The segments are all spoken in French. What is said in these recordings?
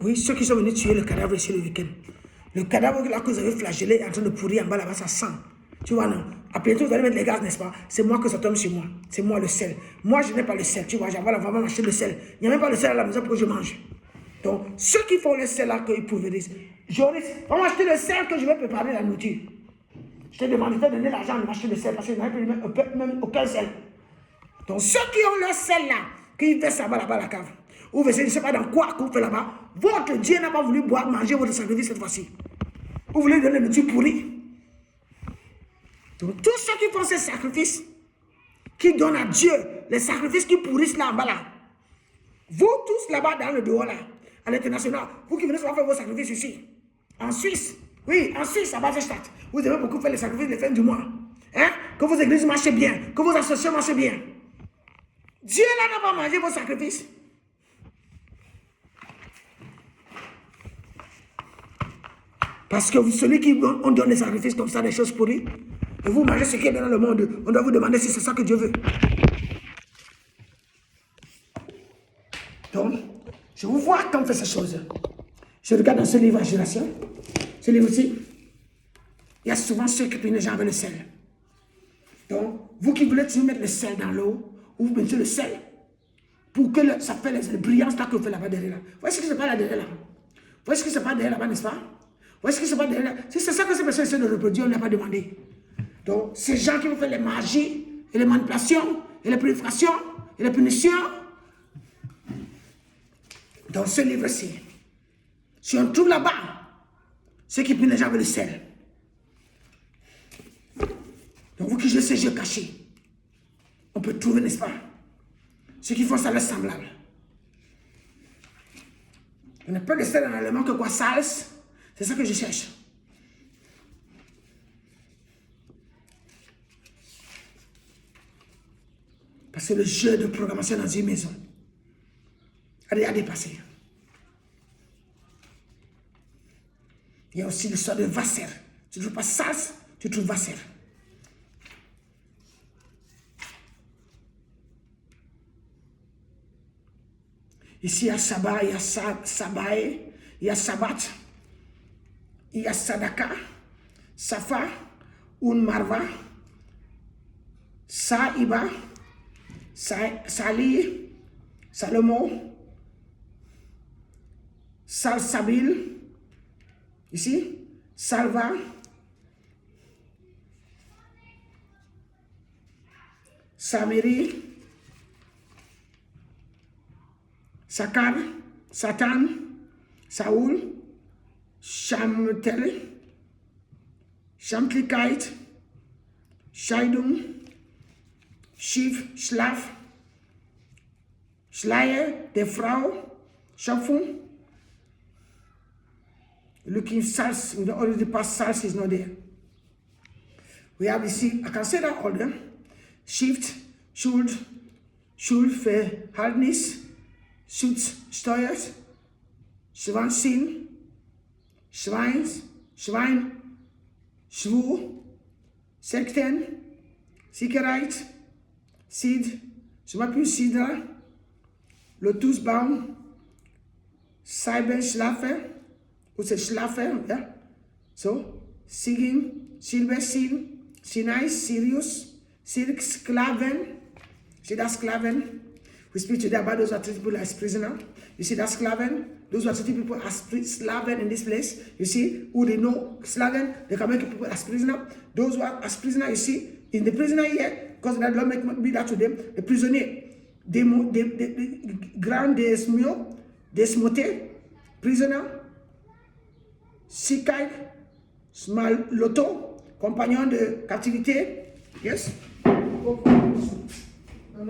Oui, ceux qui sont venus tuer le cadavre ici le week-end. Le cadavre là que vous avez flagellé est en train de pourrir en bas là-bas, ça sent. Tu vois, non? À bientôt, vous allez mettre les gaz, n'est-ce pas? C'est moi que ça tombe sur moi. C'est moi le sel. Moi, je n'ai pas le sel. Tu vois, j'envoie la maman m'acheter le sel. Il n'y a même pas le sel à la maison pour que je mange. Donc, ceux qui font le sel là, qu'ils pulvérisent, Joris, on va acheter le sel que je vais préparer la nourriture. Je t'ai demandé de donner l'argent de m'acheter le sel parce que je n'avais même aucun sel. Donc, ceux qui ont le sel là, qui versent là-bas la cave, ou je ne sais pas dans quoi qu'on fait là-bas, votre Dieu n'a pas voulu boire, manger votre sacrifice cette fois-ci. Vous voulez donner le nourriture pourrie. Donc, tous ceux qui font ces sacrifices, qui donnent à Dieu les sacrifices qui pourrissent là en bas là, vous tous là-bas dans le dehors là, à l'international, vous qui venez souvent faire vos sacrifices ici, en Suisse, oui, en Suisse, à Basel-Stadt, vous devez beaucoup faire les sacrifices les fins du mois. Hein? Que vos églises marchent bien, que vos associations marchent bien. Dieu là n'a pas mangé vos sacrifices. Parce que celui qui on donne des sacrifices comme ça, des choses pourries, et vous mangez ce qui est dans le monde, on doit vous demander si c'est ça que Dieu veut. Donc, je vous vois quand on fait ces choses. Je regarde dans ce livre Agiration, ce livre-ci, il y a souvent ceux qui prennent les gens avec le sel. Donc, vous qui voulez toujours mettre le sel dans l'eau, vous mettez le sel pour que ça fait les brillances là que vous faites là-bas derrière là. Vous voyez ce qui se passe là derrière là? Vous voyez ce qui se passe derrière là-bas, n'est-ce pas? Vous voyez ce qui se passe derrière là? Si c'est ça que ces personnes essaient de reproduire, on n'a pas demandé. Donc, ces gens qui vont faire les magies, et les manipulations, et les purifications, et les punitions, dans ce livre-ci, si on trouve là-bas, ceux qui prennent les gens avec le sel. Donc, vous qui jouez ces jeux cachés, on peut trouver, n'est-ce pas? Ceux qui font ça leur semblable. On n'a pas de sel en allemand que quoi, Salz. C'est ça que je cherche. Parce que le jeu de programmation dans une maison a dépassé. Il y a aussi l'histoire de Wasser. Tu ne trouves pas Salz, tu trouves Wasser. Ici, il y a Sabah, il y a Sabae, il y a Sabat, il y a Sadaka, Safa, Marva, Saïba, Sali, Salomo, Salsabil, ici, Salva, Samiri, Sakar, Satan, Saoul, Shamtel, Shamtlikait, Scheidung, Schief, Schlaf, Schleier, der Frau, Schöpfung. Looking Sals, in the order the past Sals is not there. We have the see, I can say that order. Shift, Schuld, Schuldverhältnis, Schutzsteuers, Schwachsinn, Schwein, Schwur, Sekten, Sicherheit, Sid, Schwappensidra, Lotusbaum, Cyberschlafe, oder Schlafe, ja? So, Sigin, Silbersin, Sinai, Sirius, Silk, Sklaven. See that Sklaven? We speak today about those who are treating people as prisoner. You see that Sklaven? Those who are treating people as Slaven in this place. You see who they know Slaven, they can make people as prisoner. Those who are as prisoner, you see, in the prisoner here, because that Lord make be that to them, the prisonnier, they grand des smoté, prisoner, Sikai, Small Loto, compagnon de captivité. Yes? No,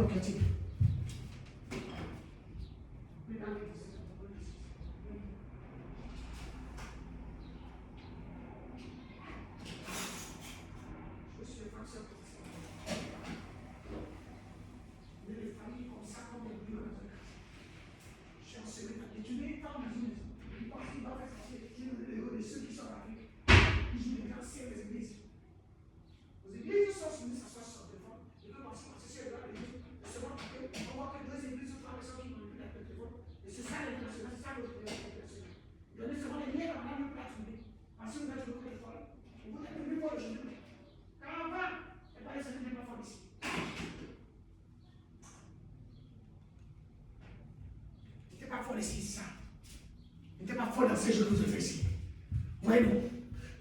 captivité. C'est ça parfois dans ces jeux que vous avez ici. Voyez-vous?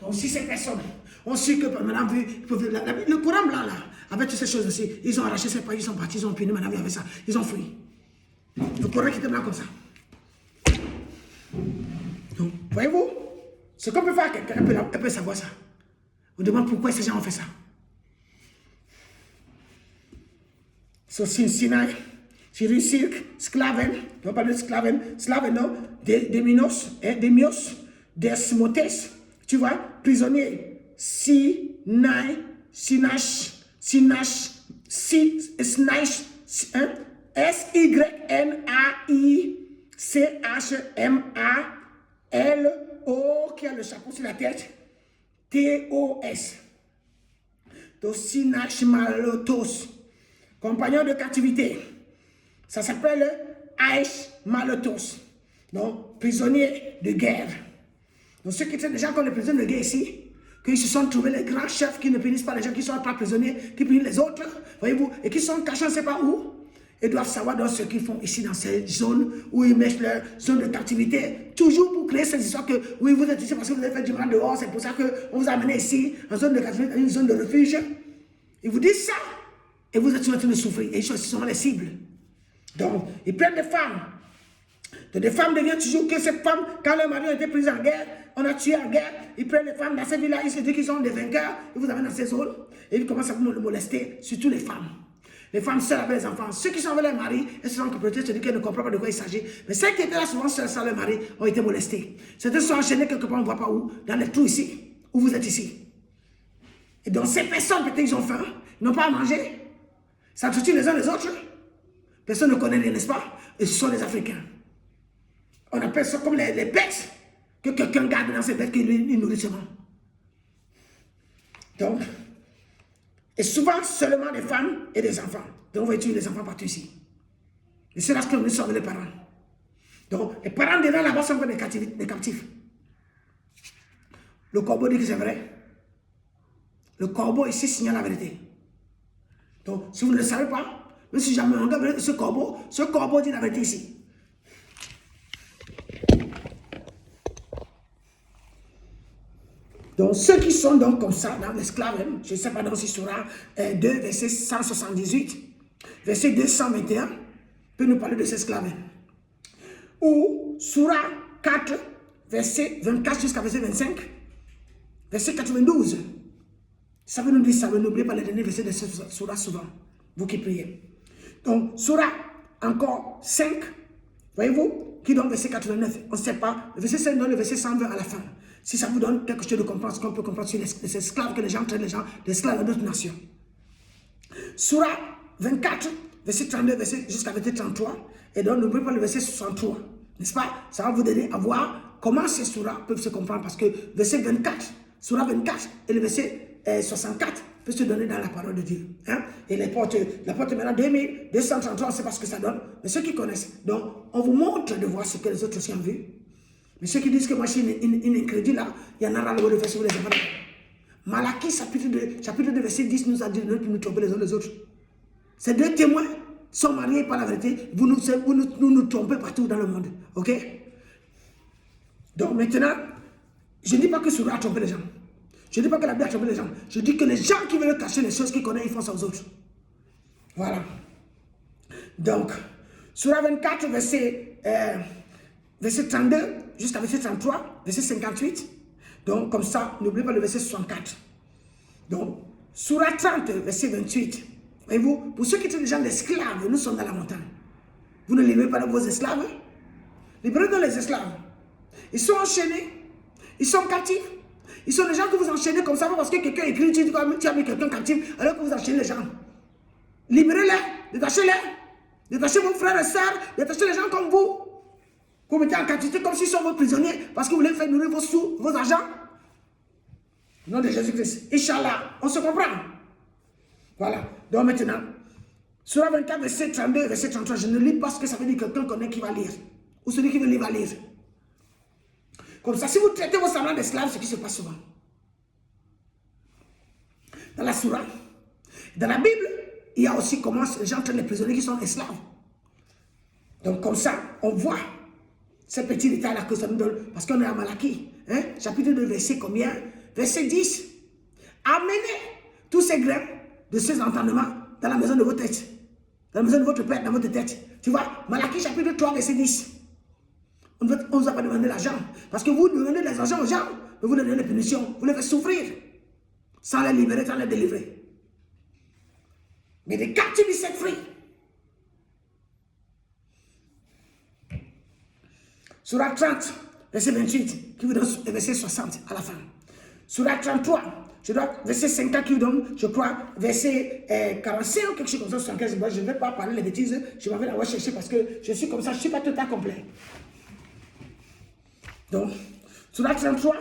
Donc si ces personnes ont su que maintenant, le courant blanc là, avec toutes ces choses aussi, ils ont arraché ces pages, ils sont partis, ils ont puni madame avec ça, ils ont fui. Le courant qui était blanc comme ça. Donc, voyez-vous? Ce qu'on peut faire, quelqu'un peut savoir ça. On demande pourquoi ces gens ont fait ça. So, Sinai, Cirque, Sclaven, on parle de Sclaven, Slaveno, Demios, Desmotes, tu vois, prisonnier, Sinai, Sinash, S-Y-N-A-I-C-H-M-A-L-O, qui a le chapeau sur la tête, T-O-S. Donc, Sinash Malotos. Compagnon de captivité, ça s'appelle Aïch Malotos, donc prisonnier de guerre. Donc ceux qui étaient déjà comme les prisonniers de guerre ici, qu'ils se sont trouvés les grands chefs qui ne punissent pas les gens qui sont pas prisonniers, qui punissent les autres, voyez-vous, et qui sont cachés on ne sait pas où, et doivent savoir dans ce qu'ils font ici dans ces zones où ils mettent leur zone de captivité, toujours pour créer cette histoire que oui, vous êtes ici parce que vous avez fait du mal dehors, c'est pour ça qu'on vous a amené ici, en zone de captivité, dans une zone de refuge. Ils vous disent ça. Et vous êtes en train de souffrir. Et ils sont les cibles. Donc, ils prennent des femmes. Donc, des femmes deviennent toujours que ces femmes, quand leur mari a été pris en guerre, on a tué en guerre, ils prennent les femmes dans ces villes-là, ils se disent qu'ils sont des vainqueurs, ils vous amènent dans ces zones, et ils commencent à vous molester, surtout les femmes. Les femmes seules avec les enfants. Ceux qui sont avec leur mari, elles se sont peut-être se disent qu'elles ne comprennent pas de quoi il s'agit. Mais celles qui étaient là souvent seules sans leur mari ont été molestées. Certaines sont enchaînées quelque part, on ne voit pas où, dans les trous ici, où vous êtes ici. Et donc, ces personnes, peut-être ils ont faim, ils n'ont pas à manger. Ça se tue les uns les autres. Personne ne connaît rien, n'est-ce pas? Et ce sont les Africains. On appelle ça comme les bêtes que quelqu'un garde dans ses bêtes qui lui nourrit seulement. Donc, et souvent seulement des femmes et des enfants. Donc, on va tuer les enfants partout ici. Et c'est là que nous sommes les parents. Donc, les parents dedans là-bas sont des captifs. Le corbeau dit que c'est vrai. Le corbeau ici signale la vérité. Donc, si vous ne le savez pas, même si jamais on regarde ce corbeau dit la vérité ici. Donc, ceux qui sont donc comme ça, dans l'esclave, je ne sais pas, dans Surah 2, verset 178, verset 221, peut nous parler de ces esclaves. Ou Surah 4, verset 24 jusqu'à verset 25, verset 92. Ça veut nous dire ça, n'oubliez pas les derniers versets de Surah souvent, vous qui priez. Donc, Surah encore 5, voyez-vous, qui donne verset 89, on ne sait pas, le verset 5 donne le verset 120 à la fin. Si ça vous donne quelque chose de comprendre, ce qu'on peut comprendre sur les esclaves, que les gens traitent les gens d'esclaves de d'autres nations. Surah 24, verset 32, jusqu'à verset 33, et donc n'oubliez pas le verset 63, n'est-ce pas? Ça va vous donner à voir comment ces surahs peuvent se comprendre, parce que verset 24, Surah 24 et le verset 64 peut se donner dans la parole de Dieu. Hein? Et la porte maintenant 2233, on ne sait pas ce que ça donne, mais ceux qui connaissent, donc on vous montre de voir ce que les autres aussi ont vu. Mais ceux qui disent que moi je suis une incrédule là, il y en a là le verset où les enfants. Malachie, chapitre 2, verset 10 nous a dit de nous tromper les uns les autres. Ces deux témoins sont mariés par la vérité, vous nous trompez partout dans le monde. Ok? Donc maintenant, je ne dis pas que Surah a trompé les gens. Je ne dis pas que la Bible a trompé les gens. Je dis que les gens qui veulent cacher les choses qu'ils connaissent, ils font ça aux autres. Voilà. Donc, Surah 24, verset 32 jusqu'à verset 33, verset 58. Donc, comme ça, n'oubliez pas le verset 64. Donc, Surah 30, verset 28. Voyez-vous, pour ceux qui sont des gens d'esclaves, nous sommes dans la montagne. Vous ne libérez pas vos esclaves. Libérez-nous les esclaves. Ils sont enchaînés. Ils sont captifs. Ils sont les gens que vous enchaînez comme ça parce que quelqu'un écrit, tu as mis quelqu'un captif alors que vous enchaînez les gens. Libérez-les, détachez-les. Détachez vos frères et sœurs, détachez les gens comme vous. Vous mettez en captivité comme s'ils sont vos prisonniers parce que vous voulez faire nourrir vos sous, vos argents. Au nom de Jésus-Christ. Inch'Allah, on se comprend. Voilà. Donc maintenant, Surah 24, verset 32, verset 33, je ne lis pas ce que ça veut dire quelqu'un connaît qui va lire. Ou celui qui veut lire va lire. Comme ça, si vous traitez vos semblants d'esclaves, c'est ce qui se passe souvent. Dans la Surah, dans la Bible, il y a aussi comment les gens traitent les prisonniers qui sont esclaves. Donc comme ça, on voit ces petits détails-là que ça nous donne, parce qu'on est à Malachie, hein? Chapitre 2, verset combien? Verset 10. Amenez tous ces grains de ces entendements dans la maison de votre tête, dans la maison de votre Père, dans votre tête. Tu vois, Malachie chapitre 3, verset 10. On ne vous a pas demandé l'argent, parce que vous donnez les argent aux gens, mais vous leur donnez les punitions, vous les faites souffrir, sans les libérer, sans les délivrer. Mais des captifs set free. Surat 30, verset 28, qui vous donne le verset 60 à la fin. Surat 33, je dois, verset 50 qui vous donne, je crois, verset 45 ou quelque chose comme ça, 75. Moi, je ne vais pas parler les bêtises, je m'en vais la chercher parce que je suis comme ça, je ne suis pas tout à complet. Donc, Surat 33,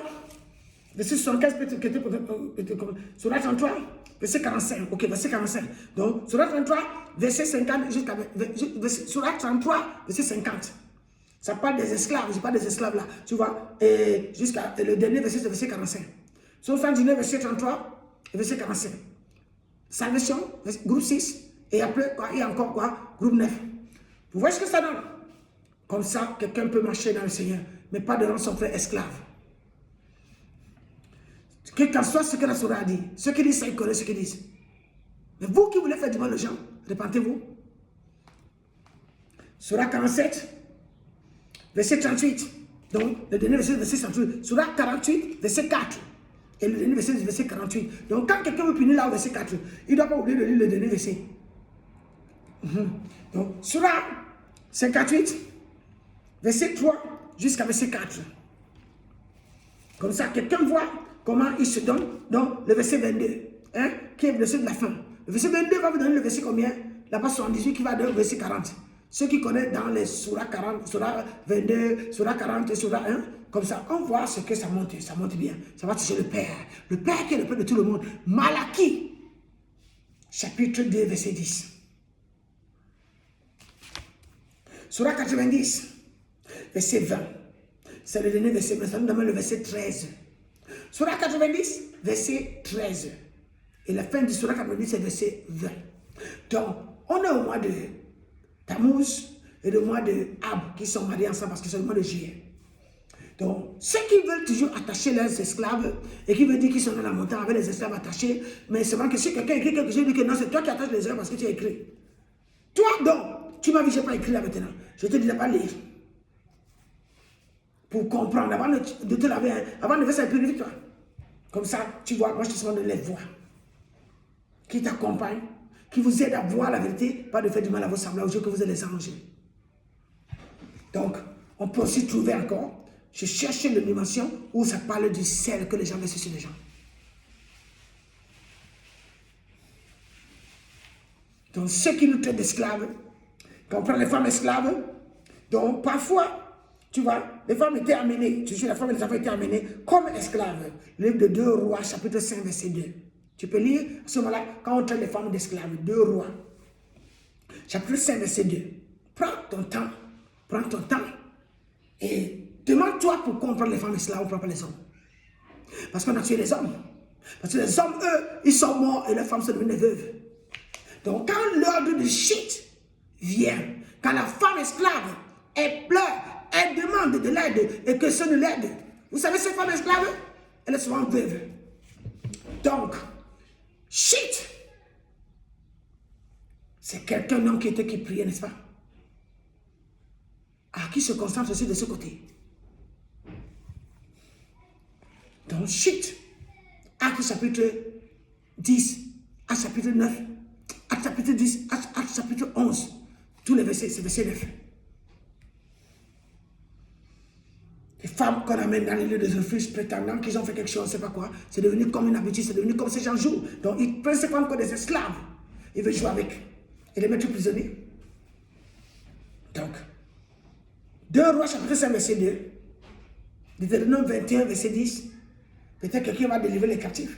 verset 75, Surat 33, verset 45, ok, verset 45. Donc, Surat 33, verset 50, jusqu'à, Surat 33, verset 50. Ça parle des esclaves, je parle des esclaves là, tu vois, jusqu'à le dernier verset, c'est verset 45. Sur 119, verset 33, et verset 45. Salvation, groupe 6, et après, quoi, et encore quoi, groupe 9. Vous voyez ce que ça donne? Comme ça, quelqu'un peut marcher dans le Seigneur, mais pas de rendre son frère esclave. Quel qu'en soit ce que la Sourate a dit, ceux qui disent ça, ils connaissent ce qu'ils disent. Mais vous qui voulez faire du mal aux gens, répentez-vous. Sourate 47, verset 38. Donc, le dernier verset, verset 38. Sourate 48, verset 4. Et le dernier verset, verset 48. Donc, quand quelqu'un veut punir là au verset 4, il ne doit pas oublier de lire le dernier verset. Donc, Sourate 58, verset 3 jusqu'à verset 4. Comme ça, quelqu'un voit comment il se donne dans le verset 22, hein, qui est le verset de la fin. Le verset 22 va vous donner le verset combien? La-bas 78 qui va donner le verset 40. Ceux qui connaissent dans les Surah 40, Surah 22, Surah 40 et Surah 1, comme ça, on voit ce que ça monte bien. Ça va toucher le Père qui est le Père de tout le monde. Malachie, chapitre 2, verset 10. Surah 90, verset 20. C'est le dernier verset, mais ça nous donne le verset 13. Surah 90, verset 13. Et la fin du Surah 90, c'est verset 20. Donc, on est au mois de Tammuz et le mois de Ab qui sont mariés ensemble parce que c'est le mois de juillet. Donc, ceux qui veulent toujours attacher leurs esclaves et qui veulent dire qu'ils sont dans la montagne avec les esclaves attachés, mais c'est vrai que si quelqu'un écrit quelque chose, il dit que non, c'est toi qui attaches les esclaves parce que tu as écrit. Toi, donc, tu m'as vu, je n'ai pas écrit là maintenant. Je te dis de pas lire. Pour comprendre, avant de te laver, avant de faire ça, purifie-toi. Comme ça, tu vois, moi je te demande de les voir. Qui t'accompagnent, qui vous aident à voir la vérité, pas de faire du mal à vos semblables, que vous allez les arranger. Donc, on peut aussi trouver encore, je cherchais une dimension où ça parle du sel que les gens versent sur les gens. Donc, ceux qui nous traitent d'esclaves, quand on prend les femmes esclaves, donc parfois, tu vois, les femmes étaient amenées, tu sais, la femme et les enfants étaient amenées comme esclaves. Le livre de 2 Rois, chapitre 5, verset 2. Tu peux lire à ce moment-là, quand on traite les femmes d'esclaves, 2 Rois, chapitre 5, verset 2. Prends ton temps et demande-toi pour comprendre les femmes esclaves, on ne prend pas les hommes. Parce qu'on a tué les hommes. Parce que les hommes, eux, ils sont morts et les femmes sont devenues des veuves. Donc, quand l'ordre de shit vient, quand la femme esclave, elle pleure, elle demande de l'aide et que ça ne l'aide. Vous savez, cette femme esclave, elle est souvent veuve. Donc, shit, c'est quelqu'un non qui priait, n'est-ce pas? Qui se concentre aussi de ce côté. Donc, shit, Acte chapitre 10, Acte chapitre 9, Acte chapitre 10, Acte chapitre 11, tous les versets, c'est verset 9. Les femmes qu'on amène dans les lieux des refuges prétendant qu'ils ont fait quelque chose, je ne sais pas quoi, c'est devenu comme une habitude, c'est devenu comme ces gens jouent. Donc ils prennent ces femmes comme des esclaves. Ils veulent jouer avec et les mettre prisonniers. Donc, 2 Rois chapitre 5 verset 2, Deutéronome 21 verset 10, peut-être quelqu'un va délivrer les captifs.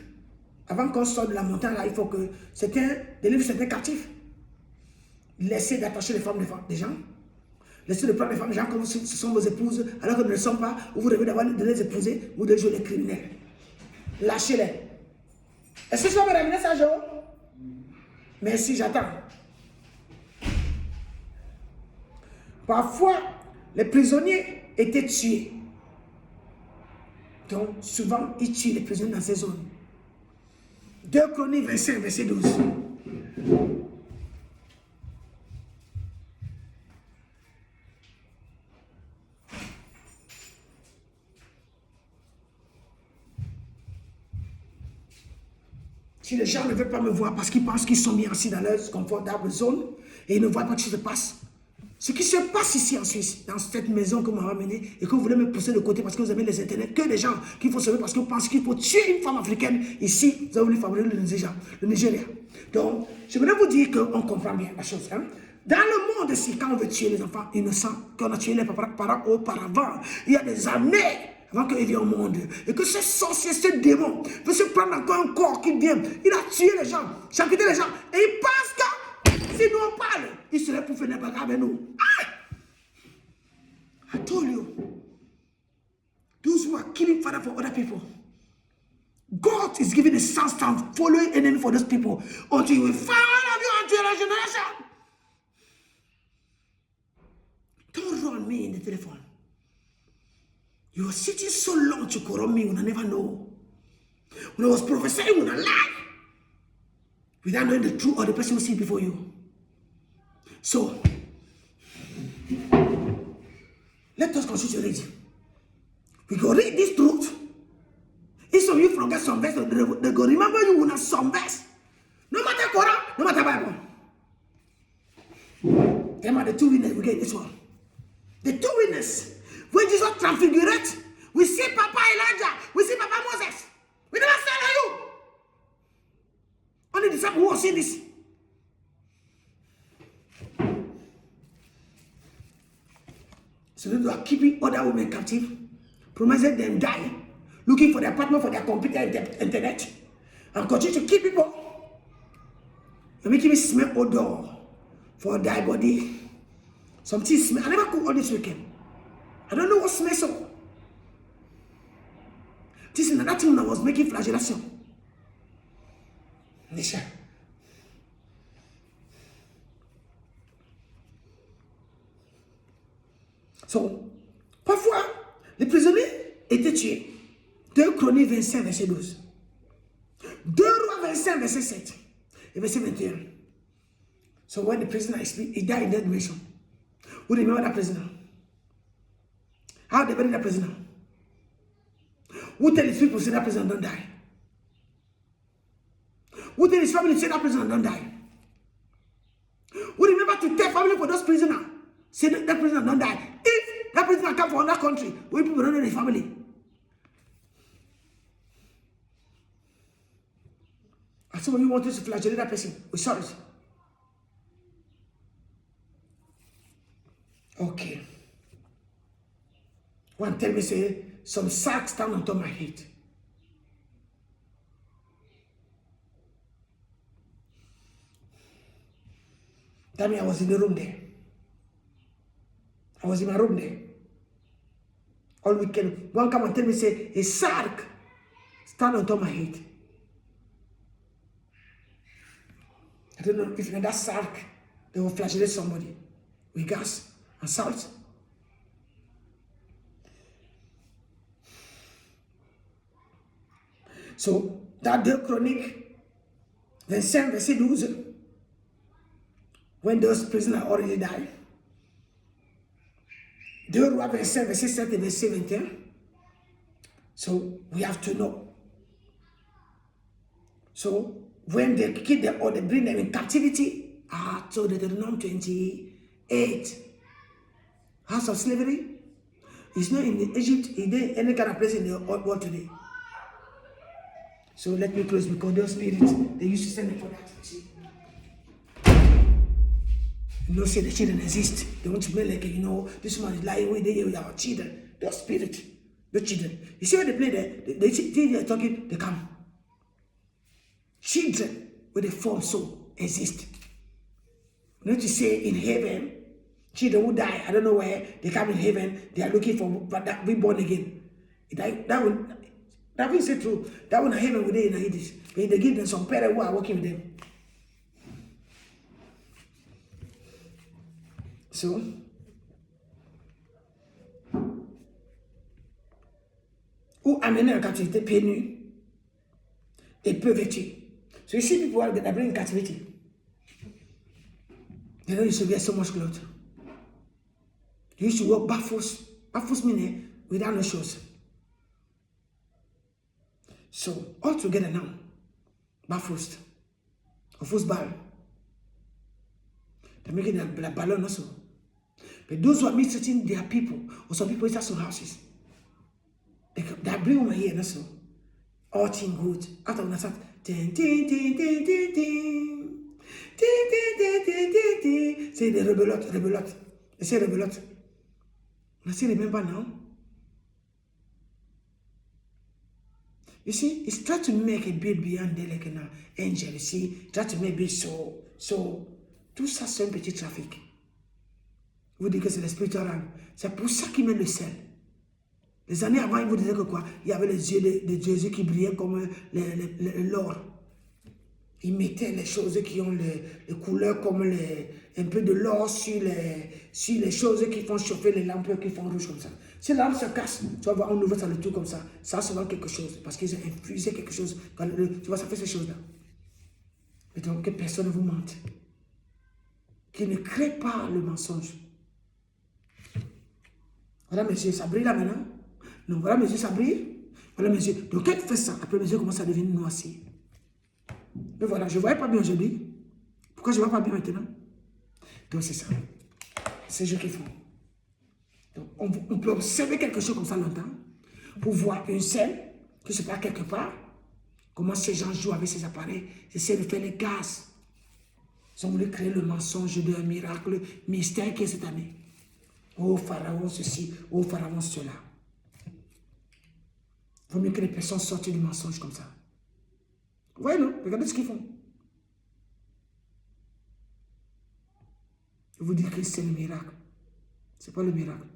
Avant qu'on sorte de la montagne, là, il faut que quelqu'un délivre certains captifs. Laissez d'attacher les femmes des gens. Laissez de prendre les femmes des gens comme si ce sont vos épouses, alors que ne le sont pas, ou vous rêvez de les épouser, ou de jouer les criminels. Lâchez-les. Est-ce que tu vas me ramener ça, Jo? Merci, j'attends. Parfois, les prisonniers étaient tués. Donc, souvent, ils tuent les prisonniers dans ces zones. 2 Chroniques 25, verset 12. Si les gens ne veulent pas me voir parce qu'ils pensent qu'ils sont bien assis dans leur confortable zone et ils ne voient pas ce qui se passe. Ce qui se passe ici en Suisse, dans cette maison que vous m'avez amenée et que vous voulez me pousser de côté parce que vous aimez les internets, que les gens qu'il faut sauver parce que vous pensez qu'il faut tuer une femme africaine, ici, vous avez voulu favoriser le Nigeria. Donc, je voulais vous dire qu'on comprend bien la chose. Hein? Dans le monde ici, quand on veut tuer les enfants innocents, qu'on a tué les parents auparavant, il y a des années avant qu'ils viennent au monde, et que ce sorcier, ce démon, veut se prendre encore un corps qui vient, il a tué les gens, chanté les gens, et il pense que si nous on parle, il serait pour faire n'importe quoi avec nous. Ah! I told you, those who are killing father for other people, God is giving a sound following enemy for those people until you will find out you unto your generation. Don't run me in the telephone. You are sitting so long to corrupt me when I never know. When I was prophesying, when I lied, without knowing the truth or the person who see before you. So, let us continue to read. We go read this truth. If some of you forget some verse, they go remember you when some verse. No matter Quran, no matter Bible. Them are the two winners we get this one. The two winners. When Jesus transfigured, we see Papa Elijah, we see Papa Moses. We never saw you. Only the disciples who have seen this. So they are keeping other women captive, promising them die, looking for their partner for their computer and their internet, and continue to keep people. You're making me smell odor for their body. Something smell. I never cook all this weekend. I don't know what smells so. This is another thing when I was making flagellation. Nisha. So, parfois, les prisonniers étaient tués. 2 Chroniques 25, verset 12. 2 Rois 25, verset 7. Et verset 21. So when the prisoner is he died in that mission. Who remember that prisoner? How they buried that prisoner? Who tell his people say that prisoner don't die? Who tell his family say that prisoner don't die? Who remember to tell family for those prisoners say that prisoner don't die? If that prisoner come from another country, we people don't know the family. And some of you want us to flagellate that person. We're sorry. Okay. One tell me say some sacks stand on top of my head. That means I was in the room there. I was in my room there. All weekend. One come and tell me say a sack stand on top of my head. I don't know if in that sack they will flagellate somebody with gas and salt. So, that 2 Chroniques 25, verset 12, when those prisoners already died. 2 Rois 25, verset 7 et verset 21. So, we have to know. So, when they kill them or they bring them in captivity, so Deuteronomy 28, house of slavery, it's not in Egypt, it's not any kind of place in the world today. So let me close because those spirits, they used to send me for that. See? You know, say the children exist. They want to be like, this man is lying with our children. They're spirit, the children. You see when they play there, they're talking, they come. Children with a form so exist. You know to say in heaven, children who die, I don't know where, they come in heaven, they are looking for that be born again. That is true. That one heaven with in Yiddish. But they give them some parents who are working with them. So ou amener en captivité pieds nus et peu vêtus. So you see people that are bring in captivity. They know you should wear so much clothes. You should walk barefoots. Barefoots meaning without no shoes. So all together now, barefoots, or football. They're making the balloon also. But those who are mistreating their people, or some people inside some houses, they bring over here also. All thing good. After when I start, say the rebelote. They say rebelote. I still remember now. You see, it's trying to make a bit beyond there like an angel. You see, try to make it so. Tout ça, c'est un petit trafic. Vous dites que c'est le spiritual realm. C'est pour ça qu'il met le sel. Les années avant, il vous disait que quoi? Il y avait les yeux de Jésus qui brillaient comme l'or. Il mettait les choses qui ont les couleurs comme un peu de l'or sur les choses qui font chauffer les lampes qui font rouge comme ça. Si la lampe se casse, tu vas voir, on ouvre ça le tout comme ça. Ça a souvent quelque chose parce qu'ils ont infusé quelque chose. Tu vois, ça fait ces choses-là. Et donc, que personne ne vous mente. Qui ne crée pas le mensonge. Voilà mes yeux, ça brille là maintenant. Non, voilà mes yeux, ça brille. Voilà mes yeux. Donc quand tu fais ça, après mes yeux commencent à devenir noircis. Mais voilà, je ne voyais pas bien aujourd'hui. Pourquoi je ne vois pas bien maintenant? Donc c'est ça. C'est eux qui font. Donc on peut observer quelque chose comme ça longtemps pour voir une scène qui se passe quelque part. Comment ces gens jouent avec ces appareils. Ils essaient de faire les gaz. Ils ont voulu créer le mensonge d'un miracle mystère qui est cette année. Oh Pharaon ceci, oh Pharaon cela. Il vaut mieux que les personnes sortent du mensonge comme ça. Vous voyez non? Regardez ce qu'ils font. Ils vous disent que c'est le miracle. Ce n'est pas le miracle.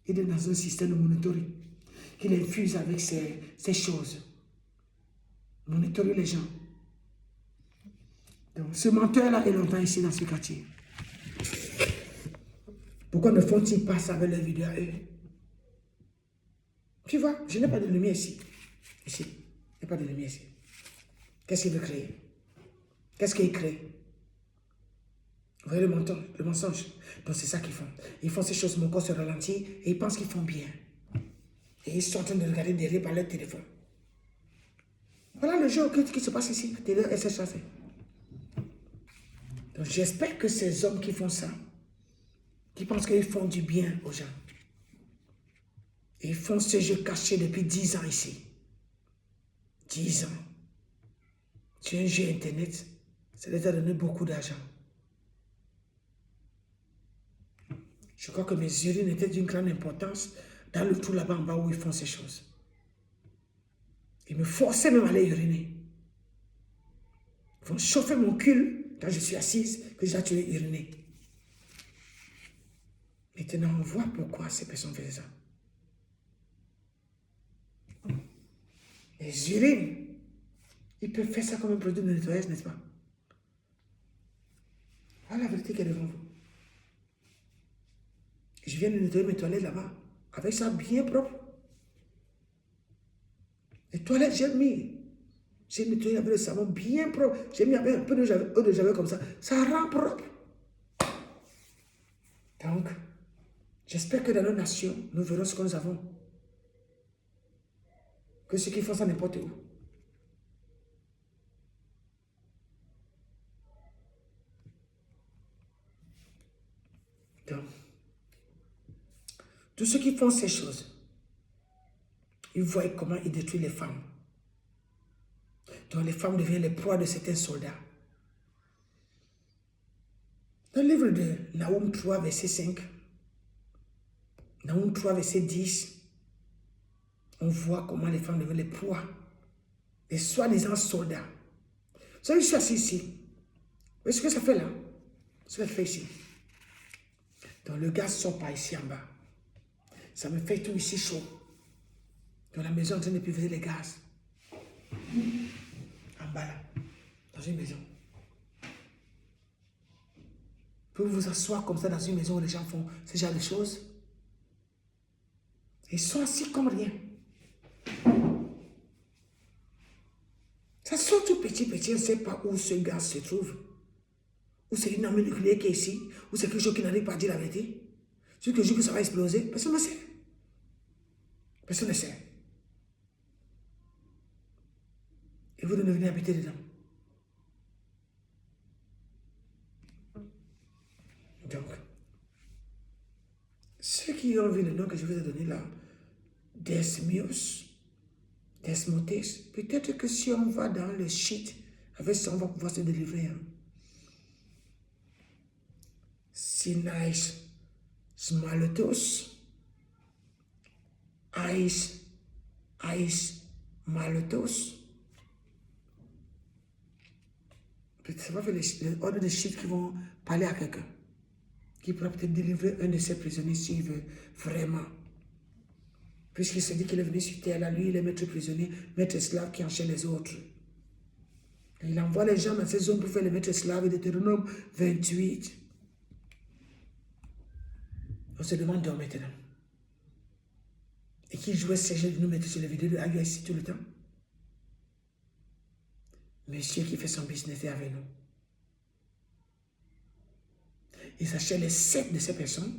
Il est dans un système de monitoring qu'il infuse avec ces choses. Monitorer les gens. Donc, ce menteur-là est longtemps ici dans ce quartier. Pourquoi ne font-ils pas ça avec leurs vidéos à eux? Tu vois, je n'ai pas de lumière ici. Ici, il n'y a pas de lumière ici. Qu'est-ce qu'il veut créer? Qu'est-ce qu'il crée? Vous voyez le mensonge? Donc c'est ça qu'ils font. Ils font ces choses, mon corps se ralentit et ils pensent qu'ils font bien. Et ils sont en train de regarder derrière par leur téléphone. Voilà le jeu qui se passe ici. Télé SHAC. Donc j'espère que ces hommes qui font ça, qui pensent qu'ils font du bien aux gens, ils font ce jeu caché depuis 10 ans ici. 10 ans. Sur un jeu internet, ça les a donné beaucoup d'argent. Je crois que mes urines étaient d'une grande importance dans le trou là-bas en bas où ils font ces choses. Ils me forçaient même à aller uriner. Ils vont chauffer mon cul quand je suis assise, que j'ai tué uriner. Maintenant, on voit pourquoi ces personnes faisaient ça. Les urines, ils peuvent faire ça comme un produit de nettoyage, n'est-ce pas? Voilà la vérité qui est devant vous. Je viens de nettoyer mes toilettes là-bas, avec ça bien propre. Les toilettes, j'ai nettoyé avec le savon bien propre. J'ai mis avec un peu d'eau de javel comme ça. Ça rend propre. Donc, j'espère que dans nos nations, nous verrons ce que nous avons. Que ceux qui font ça n'importe où. Donc, tous ceux qui font ces choses, ils voient comment ils détruisent les femmes. Donc les femmes deviennent les proies de certains soldats. Dans le livre de Naoum 3, verset 5, Naoum 3, verset 10, on voit comment les femmes deviennent les proies des soi-disant soldats. Vous savez, je suis assis ici. Vous voyez ce que ça fait là? Ce que ça fait ici. Donc le gaz sort par ici en bas. Ça me fait tout ici chaud. Dans la maison, en train de pulvériser les gaz. En bas là, dans une maison. Vous pouvez vous asseoir comme ça dans une maison où les gens font ce genre de choses. Ils sont assis comme rien. Ça sort tout petit, on ne sait pas où ce gars se trouve. Ou c'est une arme nucléaire qui est ici. Ou c'est quelque chose qui n'arrive pas à dire la vérité. C'est que jour que ça va exploser, personne ne sait. Personne ne sait. Et vous devez venir habiter dedans. Donc, ceux qui ont vu le nom que je vous ai donné là, Desmotes, peut-être que si on va dans le shit, avec ça, on va pouvoir se délivrer. Hein. Sinais, Smalotos, Ais, Malotos. Peut-être que ça va faire les ordres de shit qui vont parler à quelqu'un. Qui pourra peut-être délivrer un de ses prisonniers s'il veut vraiment. Puisqu'il se dit qu'il est venu sur terre, là, lui, il est maître prisonnier, maître esclave qui enchaîne les autres. Et il envoie les gens dans ces zones pour faire les maîtres esclaves de Deutéronome 28. On se demande d'où maintenant. Et qui jouait ces jeux de nous mettre sur les vidéos de AUIC tout le temps. Monsieur qui fait son business est avec nous. Il s'achète les 7 de ces personnes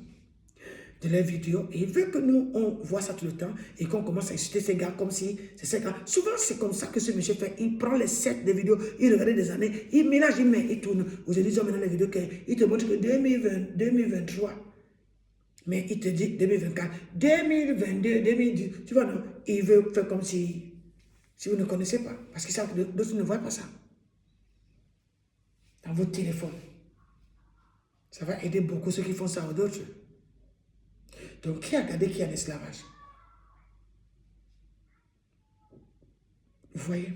de leurs vidéos et il veut que nous, on voit ça tout le temps et qu'on commence à insulter ces gars comme si c'est ces gars. Souvent, c'est comme ça que ce monsieur fait. Il prend les 7 des vidéos, il regarde des années, il mélange, il met, il tourne. Vous avez dit maintenant les vidéos qu'il te montre que 2023, mais il te dit 2024, 2022, 2010. Tu vois, non? Il veut faire comme si vous ne connaissez pas. Parce que d'autres ne voient pas ça. Dans votre téléphone. Ça va aider beaucoup ceux qui font ça aux autres. Donc, qui a gardé qui a l'esclavage? Vous voyez?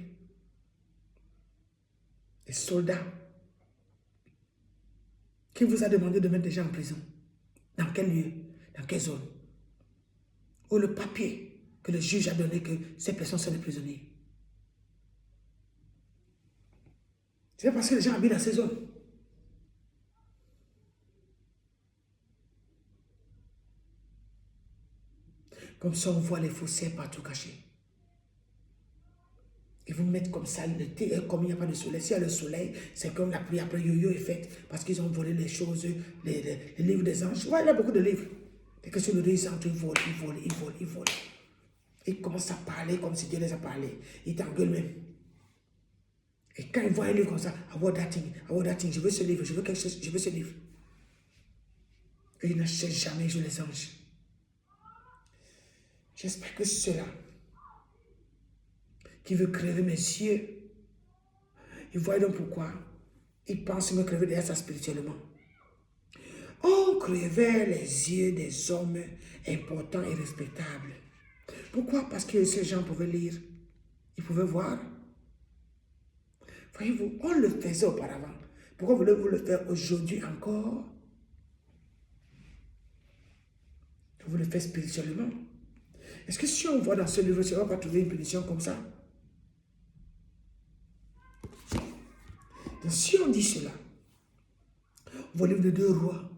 Les soldats. Qui vous a demandé de mettre des gens en prison? Dans quel lieu? Dans quelle zone? Ou le papier que le juge a donné que ces personnes sont des prisonniers? C'est parce que les gens habitent dans ces zones. Comme ça, on voit les faussaires partout cachés. Ils vous mettent comme ça, comme il n'y a pas de soleil. S'il y a le soleil, c'est comme la pluie après yo-yo est faite. Parce qu'ils ont volé les choses, les livres des anges. Ouais, il y a beaucoup de livres. Et que sur le deux, ils volent. Ils commencent à parler comme si Dieu les a parlé. Ils t'engueulent même. Et quand ils voient un livre comme ça, I want that thing, je veux ce livre, je veux quelque chose, je veux ce livre. Et ils n'achètent jamais, je les anges. J'espère que ceux-là qui veut crever mes yeux, ils voient donc pourquoi ils pensent me crever derrière ça spirituellement. On crevait les yeux des hommes importants et respectables. Pourquoi? Parce que ces gens pouvaient lire, ils pouvaient voir. Voyez-vous, on le faisait auparavant. Pourquoi voulez-vous le faire aujourd'hui encore? Vous le faites spirituellement. Est-ce que si on voit dans ce livre, on ne va pas trouver une punition comme ça? Donc si on dit cela, on voit le livre de 2 Rois,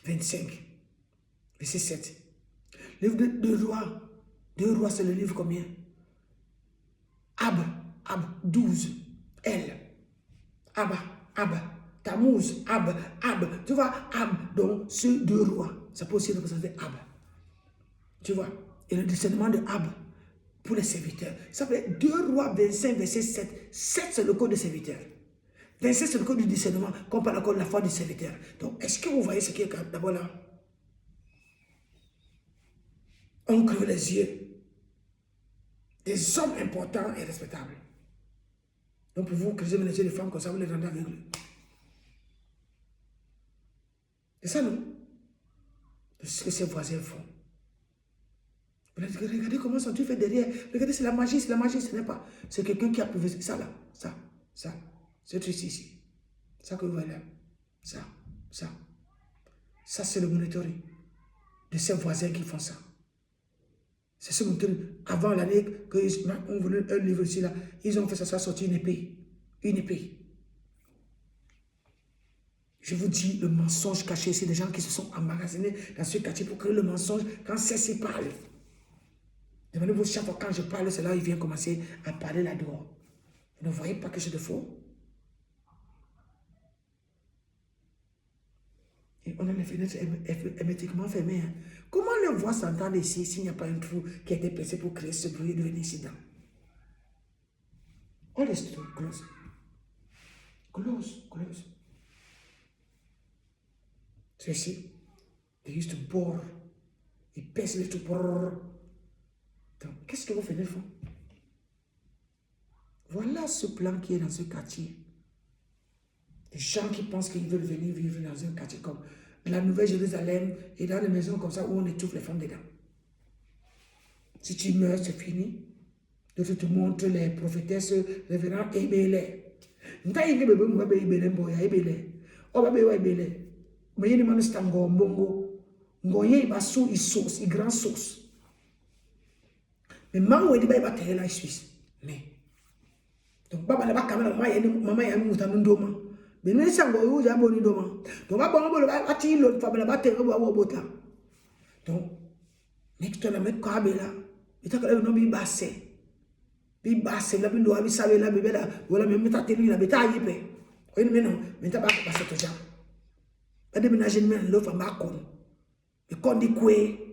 25, verset 7. Le livre de 2 Rois, c'est le livre combien? Ab, 12, L, Tammuz, Ab, tu vois, Ab, donc ce 2 Rois, ça peut aussi représenter Ab. Tu vois, et le discernement de Ab pour les serviteurs. Ça fait 2 Rois 25, verset 7. 7, c'est le code des serviteurs. 27, c'est le code du discernement, qu'on parle encore de la foi du serviteur. Donc, est-ce que vous voyez ce qui est d'abord là? On creve les yeux des hommes importants et respectables. Donc, pour vous creuser les yeux des femmes comme ça, vous les rendez aveugles. C'est ça, non? C'est ce que ces voisins font. Regardez comment son Dieu fait derrière. Regardez, c'est la magie, ce n'est pas. C'est quelqu'un qui a prouvé ça là, ça. Ce truc ici. Ça que vous voyez là. Ça. Ça, c'est le monitoring de ces voisins qui font ça. C'est ce monitoring. Avant l'année, qu'on voulait un livre ici là, ils ont fait ça sortir une épée. Je vous dis, le mensonge caché, c'est des gens qui se sont emmagasinés dans ce quartier pour créer le mensonge quand celle-ci parle. Demandez-vous chaque fois quand je parle, c'est là il vient commencer à parler là-dehors. Vous ne voyez pas que c'est de faux? Et on a les fenêtres hermétiquement fermées. Hein. Comment les voix s'entendent ici s'il n'y a pas un trou qui a été percé pour créer ce bruit d'un incident? All is close. Close. Ceci, they used to bore. Ils pèsent les tout. Donc, qu'est-ce que vos fenêtres font? Voilà ce plan qui est dans ce quartier. Les gens qui pensent qu'ils veulent venir vivre dans un quartier comme la Nouvelle-Jérusalem et dans des maisons comme ça où on étouffe les femmes dedans. Si tu meurs, c'est fini. D'autres te montrent les prophétesses, révérend Ebele. Nta yinge bebe mu babe Ebele mboya Ebele. O babe wa Ebele. Mais yeni manu stango mbongo. Ngoye basu isos, i grand sauce. Mais maman wedi ba te la Suisse. Mais donc baba na ba kamera mama ya muta ndoma. Benu sango u ja boni ndoma. Donc baba ngo ba ati lo fa ba te ngo bo bota. Donc next to la me kabela. Bitaka no bi basse. Bi basse la bi lo abi sabe la bi bela wala me meta telu la beta yipe. Oyini me no me ta ba basse to ja. Ba de ménage men lo fa ma kon. E kon di kwe.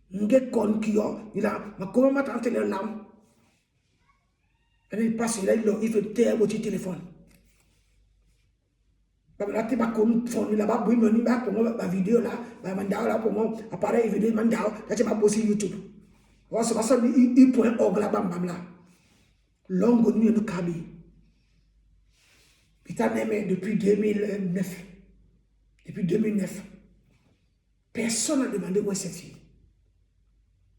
Nge kon kio ila ma comment ma tante le lam. Et il passe là il fait taire au téléphone. Ba la te ba kon fon la ba bui moni ba pour ma vidéo là, ba manda là pour mon appareil vidéo manda là tu vas bosser YouTube. On se passe i.org là bam bam là. Longue nuit de Kabi. Putain mais depuis 2009. Depuis 2009. Personne n'a demandé où est cette fille.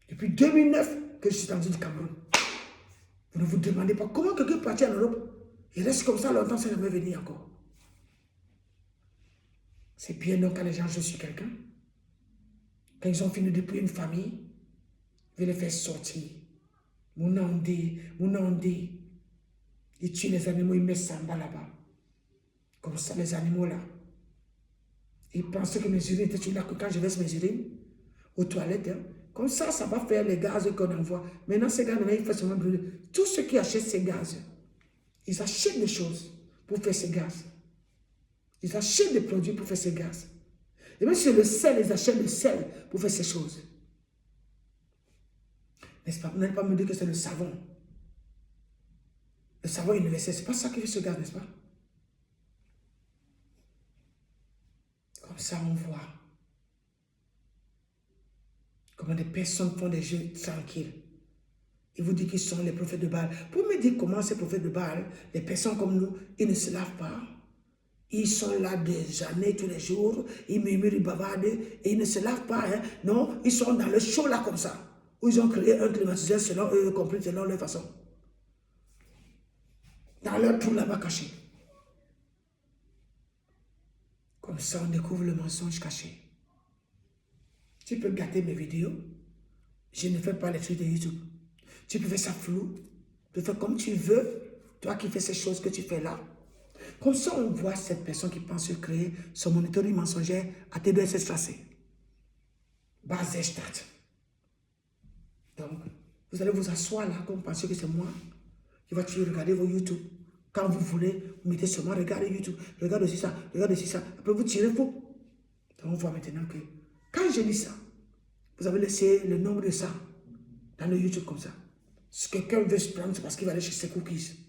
Depuis 2009 que je suis dans le Cameroun. Vous ne vous demandez pas comment quelqu'un peut partir en Europe. Il reste comme ça longtemps sans jamais venir encore. C'est bien donc quand les gens je suis quelqu'un. Quand ils ont fini de prier une famille, je vais les faire sortir. Mon ondé. Ils tuent les animaux, ils mettent ça en bas là-bas. Comme ça, les animaux là. Ils pensaient que mes urines étaient toujours là, que quand je laisse mes urines aux toilettes, hein, comme ça, ça va faire les gaz qu'on envoie. Maintenant, ces gars, ils font seulement brûler. Tous ceux qui achètent ces gaz, ils achètent des choses pour faire ces gaz. Ils achètent des produits pour faire ces gaz. Et même si c'est le sel, ils achètent le sel pour faire ces choses. N'est-ce pas? Vous n'allez pas me dire que c'est le savon. Le savon universel, c'est pas ça qui fait ce gaz, n'est-ce pas? Comme ça, on voit comment des personnes font des jeux tranquilles. Ils vous disent qu'ils sont les prophètes de Baal. Pour me dire comment ces prophètes de Baal, les personnes comme nous, ils ne se lavent pas. Ils sont là des années, tous les jours. Ils murmurent, ils bavardent. Et ils ne se lavent pas. Hein. Non, ils sont dans le show là comme ça. Où ils ont créé un climatiseur selon eux, compris, selon leur façon. Dans leur trou là-bas caché. Comme ça, on découvre le mensonge caché. Tu peux gâter mes vidéos. Je ne fais pas les trucs de YouTube. Tu peux faire ça flou. Tu peux faire comme tu veux. Toi qui fais ces choses que tu fais là. Comme ça, on voit cette personne qui pense se créer son monitoring mensongère à T2SS tracé. Basé start. Donc, vous allez vous asseoir là, comme vous pensez que c'est moi qui va toujours regarder vos YouTube. Quand vous voulez, vous mettez sur moi, regardez YouTube, regardez aussi ça, regardez aussi ça. Après, vous tirez faux. Donc, on voit maintenant que quand je lis ça, vous avez laissé le nombre de ça dans le YouTube comme ça. Si quelqu'un veut se prendre, c'est parce qu'il va aller chercher ses cookies.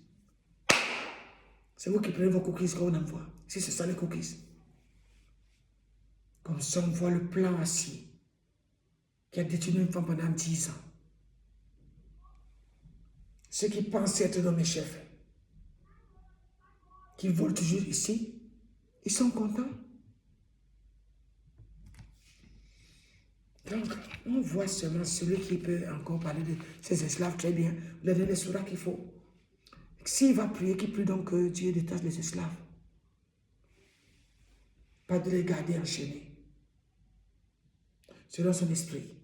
C'est vous qui prenez vos cookies qu'on envoie. Si c'est ça les cookies. Comme ça, on voit le plan assis qui a détenu une femme pendant 10 ans. Ceux qui pensent être dans mes chefs, qui volent toujours ici, ils sont contents. Donc, on voit seulement celui qui peut encore parler de ses esclaves très bien, leur donner les sourates qu'il faut. S'il va prier, qu'il prie donc que Dieu détache les esclaves. Pas de les garder enchaînés. Selon son esprit.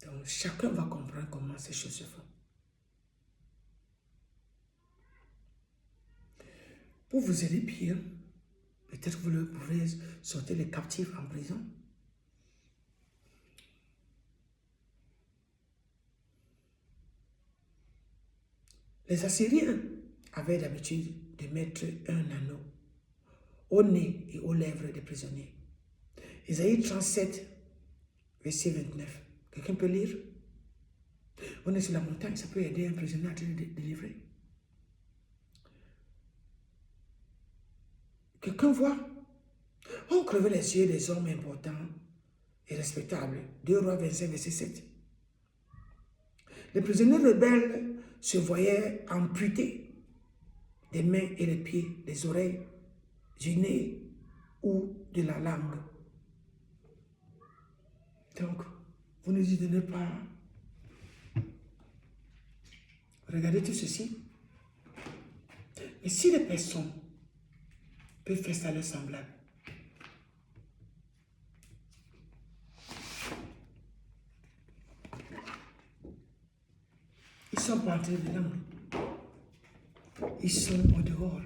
Donc, chacun va comprendre comment ces choses se font. pour vous aider pire. Peut-être que vous le pourrez sortir les captifs en prison. Les Assyriens avaient l'habitude de mettre un anneau au nez et aux lèvres des prisonniers. Isaïe 37, verset 29. Quelqu'un peut lire? On est sur la montagne, ça peut aider un prisonnier à être délivré. Quelqu'un voit? On crevait les yeux des hommes importants et respectables. 2 Rois 25, verset 7. Les prisonniers rebelles se voyaient amputés des mains et les pieds, des oreilles, du nez ou de la langue. Donc, vous ne y donnez pas. Regardez tout ceci. Mais si les personnes peuvent faire ça à leur semblable, ils sont pas entrés dedans. Ils sont au dehors.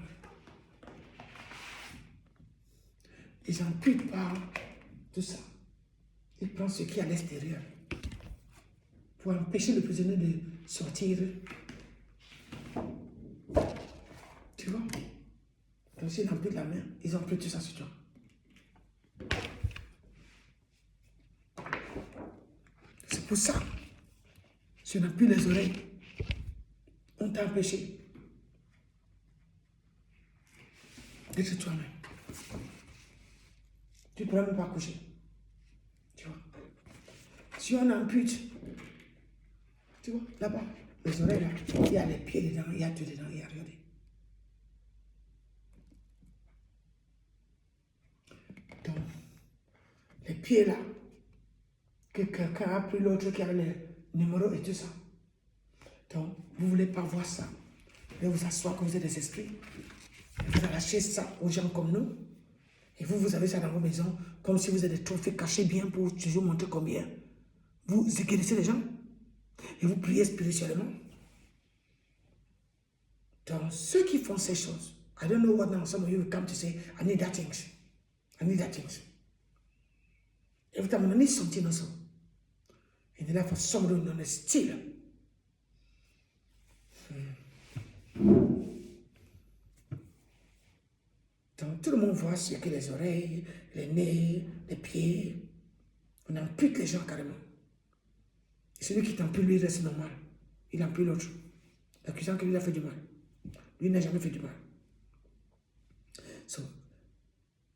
Ils n'amputent pas tout ça. Ils prennent ce qui est à l'extérieur pour empêcher le prisonnier de sortir. Tu vois? Donc s'ils amputent la main, ils amputent tout ça sur toi. C'est pour ça. Si on n'a plus les oreilles, on t'a empêché d'être toi-même. Tu ne pourras même pas coucher. Tu vois? Si on ampute, tu vois, là-bas, les oreilles là, il y a les pieds dedans, il y a tout dedans, il y a regardez. Donc, les pieds là, que quelqu'un a pris l'autre qui a le numéro et tout ça. Donc, vous ne voulez pas voir ça. Vous vous asseoir que vous êtes des esprits. Vous arrachez ça aux gens comme nous. Et vous avez ça dans vos maisons, comme si vous êtes des trophées cachés bien pour toujours montrer combien. Vous guérissez les gens. Et vous priez spirituellement. Donc, ceux qui font ces choses, I don't know what now some of you will come to say, I need that things. I need that things. Every time I need something also. And then for somebody on the still. Donc, tout le monde voit ce que les oreilles, les nez, les pieds. On ampute les gens carrément. Et celui qui t'ampute, lui, reste normal. Il ampute l'autre. L'accusant que lui a fait du mal. Lui n'a jamais fait du mal. So,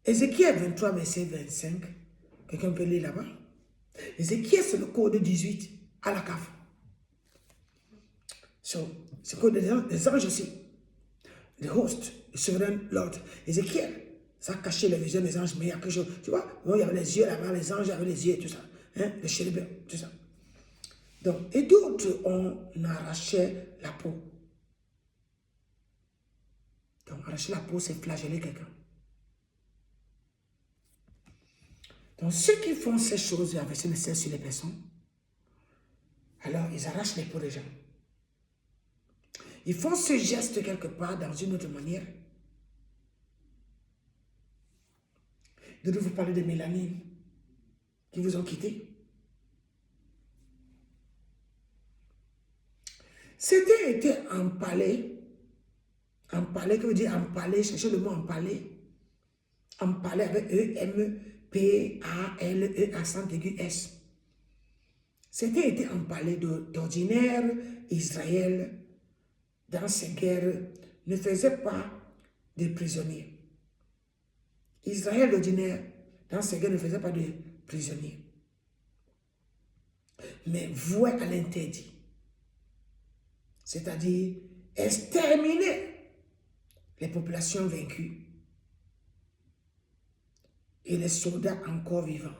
Ézéchiel 23, verset 25. Quelqu'un peut lire là-bas. Ézéchiel, c'est le code 18 à la cave. So, c'est le code des anges aussi. The host, le souverain Lord. Ézéchiel, ça a caché la vision des anges, mais il y a quelque chose. Tu vois, il y avait les yeux là-bas, les anges avaient les yeux et tout ça. Hein, les chérubins, tout ça. Donc, et d'autres, on arrachait la peau. Donc, arracher la peau, c'est flageller quelqu'un. Donc, ceux qui font ces choses avec le sel sur les personnes, alors ils arrachent les peaux des gens. Ils font ce geste quelque part dans une autre manière. Je vais vous parler de Mélanie qui vous ont quitté. C'était été empalé. Empalé, que veut dire empalé? Cherchez le mot empalé. Empalé avec E-M-P-A-L-E, accent aigu S. C'était été empalé d'ordinaire. Israël, dans ces guerres, ne faisait pas de prisonniers. Israël d'ordinaire, dans ces guerres, ne faisait pas de prisonniers. Mais vouait à l'interdit. C'est-à-dire exterminer les populations vaincues et les soldats encore vivants.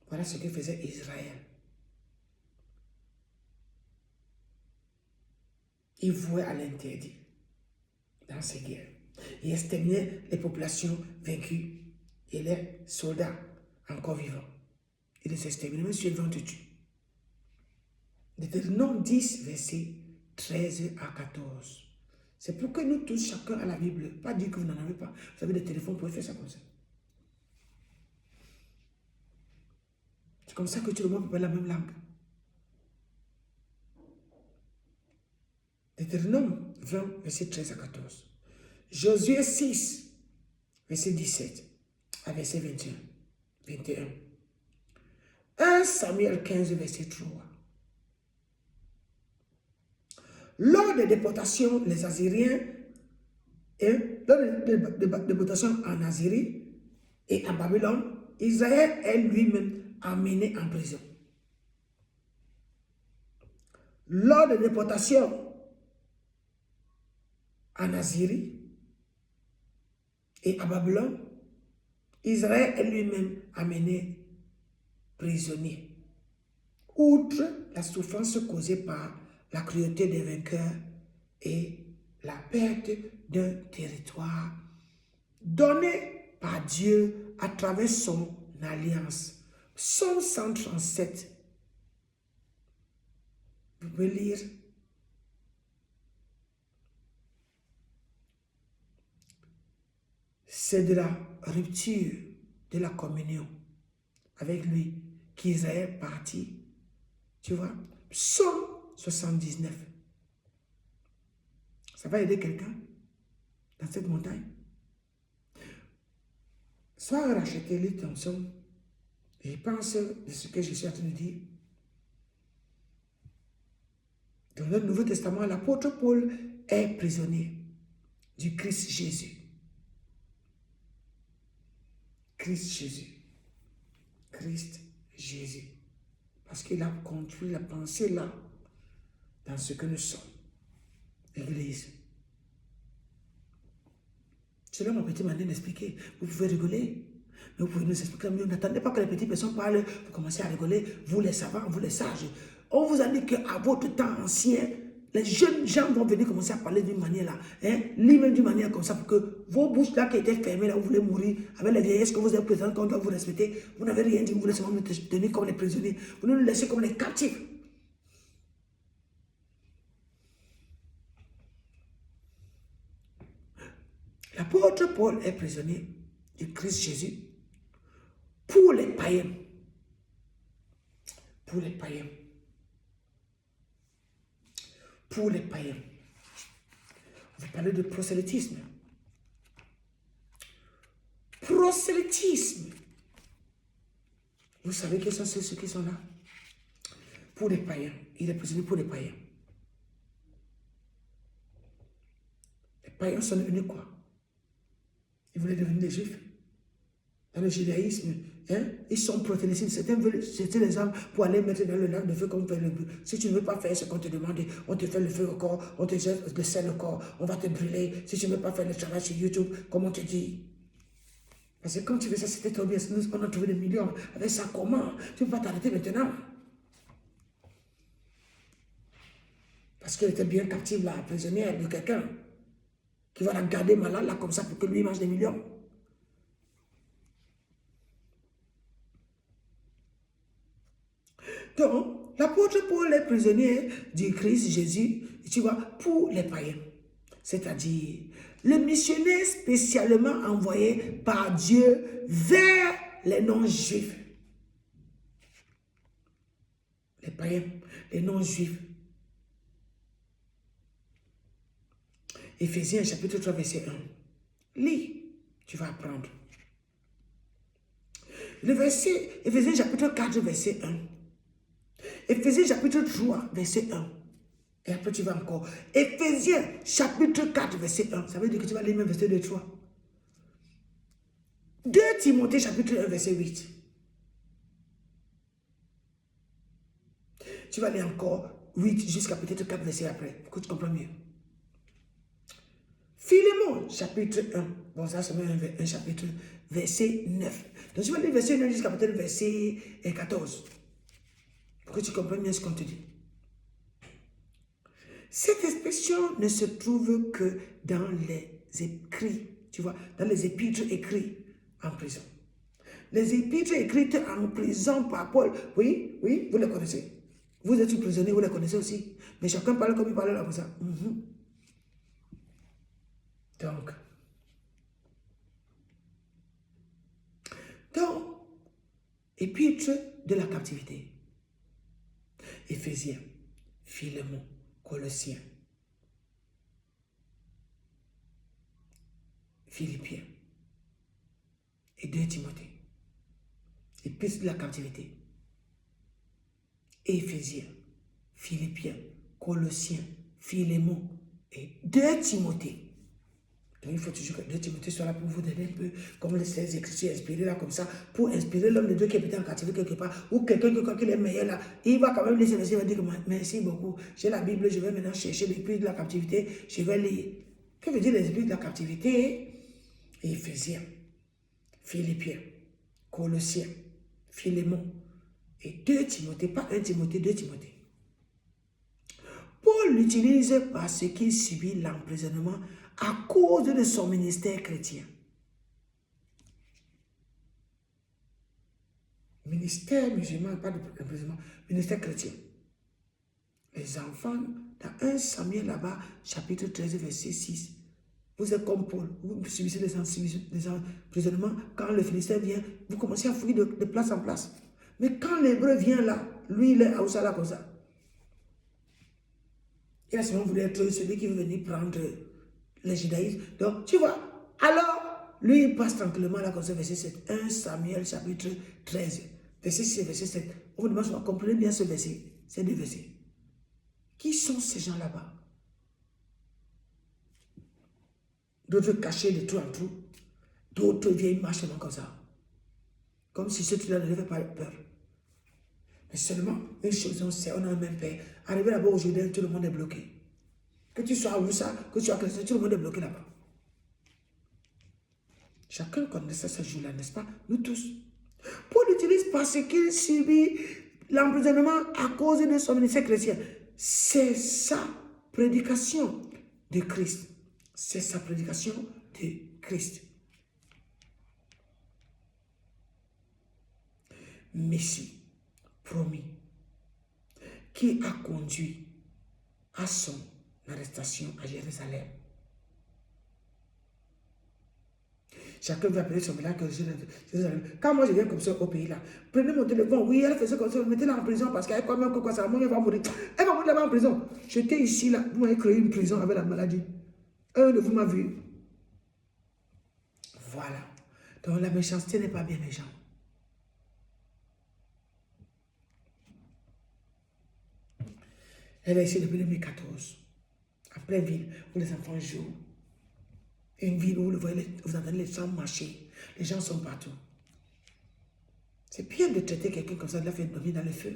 Voilà ce que faisait Israël. Il vouait à l'interdit dans ces guerres. Il exterminait les populations vaincues et les soldats encore vivants. Il les exterminait, même si ils vont te tuer. Deutéronome 10, verset 13 à 14. C'est pour que nous tous, chacun a la Bible. Pas dire que vous n'en avez pas. Vous avez des téléphones, vous pouvez faire ça comme ça. C'est comme ça que tout le monde peut parler la même langue. Deutéronome 20, verset 13 à 14. Josué 6, verset 17 à verset 21. 1 Samuel 15, verset 3. Lors des déportations, les Assyriens, lors des déportations en Assyrie et en Babylone, Israël est lui-même amené en prison. Lors des déportations en Assyrie et à Babylone, Israël est lui-même amené prisonnier. Outre la souffrance causée par la cruauté des vainqueurs et la perte d'un territoire donné par Dieu à travers son alliance. Psaume 137. Vous pouvez lire. C'est de la rupture de la communion avec lui qu'Israël est parti. Tu vois? Psaume 79. Ça va aider quelqu'un dans cette montagne? Soit racheter les ton psaume. Et pense de ce que je suis en train de dire. Dans le Nouveau Testament, l'apôtre Paul est prisonnier du Christ Jésus. Christ Jésus. Christ Jésus. Parce qu'il a conduit la pensée là, dans ce que nous sommes. L'Église. C'est là mon petit manière d'expliquer. Vous pouvez rigoler, mais vous pouvez nous expliquer mieux. N'attendez pas que les petites personnes parlent, vous commencez à rigoler. Vous les savants, vous les sages. On vous a dit qu'à votre temps ancien, les jeunes gens vont venir commencer à parler d'une manière là. Lui-même d'une manière comme ça, pour que vos bouches là qui étaient fermées, là, vous voulez mourir, avec les vieillesses que vous êtes présentes, qu'on doit vous respecter. Vous n'avez rien dit, vous voulez seulement nous tenir comme les prisonniers. Vous nous laissez comme les captifs. L'apôtre Paul est prisonnier du Christ Jésus pour les païens. Pour les païens. Pour les païens. On va parler de prosélytisme. Prosélytisme. Vous savez qui sont ceux qui sont là? Pour les païens. Il est prisonnier pour les païens. Les païens sont devenus quoi? Ils voulaient devenir des juifs. Dans le judaïsme, ils sont prosélytes. Certains veulent jeter les âmes pour aller mettre dans le lac de feu comme faire le but. Si tu ne veux pas faire ce qu'on te demande, on te fait le feu au corps, on te jette le sel au corps, on va te brûler. Si tu ne veux pas faire le travail sur YouTube, comme on te dit. Parce que quand tu fais ça, c'était trop bien. Nous, on a trouvé des millions. Avec ça, comment? Tu ne peux pas t'arrêter maintenant. Parce qu'elle était bien captive, la prisonnière de quelqu'un qui va la garder malade là comme ça pour que lui mange des millions. Donc, l'apôtre Paul est prisonnier du Christ Jésus, tu vois, pour les païens. C'est-à-dire, le missionnaire spécialement envoyé par Dieu vers les non-juifs. Les païens, les non-juifs. Éphésiens chapitre 3, verset 1. Lis, tu vas apprendre. Le verset, Éphésiens chapitre 4, verset 1. Éphésiens chapitre 3, verset 1. Et après tu vas encore. Éphésiens chapitre 4, verset 1. Ça veut dire que tu vas lire même verset 2, 3. 2 Timothée chapitre 1, verset 8. Tu vas lire encore 8 jusqu'à peut-être 4 versets après. Pour que tu comprennes mieux. Philémon, chapitre 1. Bon, ça, c'est même un chapitre, verset 9. Donc, tu vas lire verset 9 jusqu'à peut-être verset 14. Pour que tu comprennes bien ce qu'on te dit. Cette expression ne se trouve que dans les écrits, tu vois, dans les épîtres écrits en prison. Les épîtres écrites en prison par Paul, oui, vous les connaissez. Vous êtes prisonnier, vous les connaissez aussi. Mais chacun parle comme il parle là, comme ça. Donc, épître de la captivité. Éphésiens, Philémon, Colossiens, Philippiens et 2 Timothée. Épître de la captivité. Éphésiens, Philippiens, Colossiens, Philémon et 2 Timothée. Donc il faut toujours que 2 Timothée soit là pour vous donner un peu comme les Écritures inspirées là comme ça, pour inspirer l'homme de Dieu qui est peut-être en captivité quelque part, ou quelqu'un qui croit qu'il est meilleur là, il va quand même laisser il va dire que merci beaucoup, j'ai la Bible, je vais maintenant chercher l'esprit de la captivité, je vais lire. Que veut dire l'esprit de la captivité? Éphésiens, Philippiens, Colossiens, Philémon et 2 Timothée, pas 1 Timothée, 2 Timothée. Paul l'utilise parce qu'il subit l'emprisonnement à cause de son ministère chrétien. Ministère musulman, pas d'emprisonnement, ministère chrétien. Les enfants, dans 1 Samuel là-bas, chapitre 13, verset 6, vous êtes comme Paul, vous subissez des emprisonnements. Quand le Philistin vient, vous commencez à fouiller de place en place. Mais quand l'Hébreu vient là, lui, il est à Oussala comme ça. Il a seulement voulu être celui qui veut venir prendre le judaïsme. Donc, tu vois, alors, lui, il passe tranquillement là comme ça, verset 7. 1 Samuel, chapitre 13, verset 6 et verset 7. On vous demande, comprenez bien ce verset, ces 2 versets. Qui sont ces gens là-bas? D'autres cachés de tout en tout. D'autres viennent marcher comme ça. Comme si ceux qui là ne devaient pas peur. Mais seulement, une chose, on sait, on a un même père. Arrivé là-bas aujourd'hui, tout le monde est bloqué. Que tu sois où ça, que tu sois chrétien, tout le monde est bloqué là-bas. Chacun connaissait ce jour-là, n'est-ce pas? Nous tous. Paul utilise parce qu'il subit l'emprisonnement à cause de son ministère chrétien. C'est sa prédication de Christ. C'est sa prédication de Christ. Messie promis qui a conduit à son arrestation à Jérusalem. Chacun va appeler son village que Jérusalem. Quand moi je viens comme ça au pays là, prenez mon téléphone, oui, elle faisait comme ça, mettez-la en prison parce qu'elle croit même que quoi, ça, moi, elle va mourir. Elle va mourir là-bas en prison. J'étais ici là, vous m'avez créé une prison avec la maladie. Un de vous m'a vu. Voilà. Donc la méchanceté n'est pas bien les gens. Elle est ici depuis 2014. En pleine ville où les enfants jouent. Une ville où vous entendez les gens marcher. Les gens sont partout. C'est bien de traiter quelqu'un comme ça, de la faire dormir dans le feu.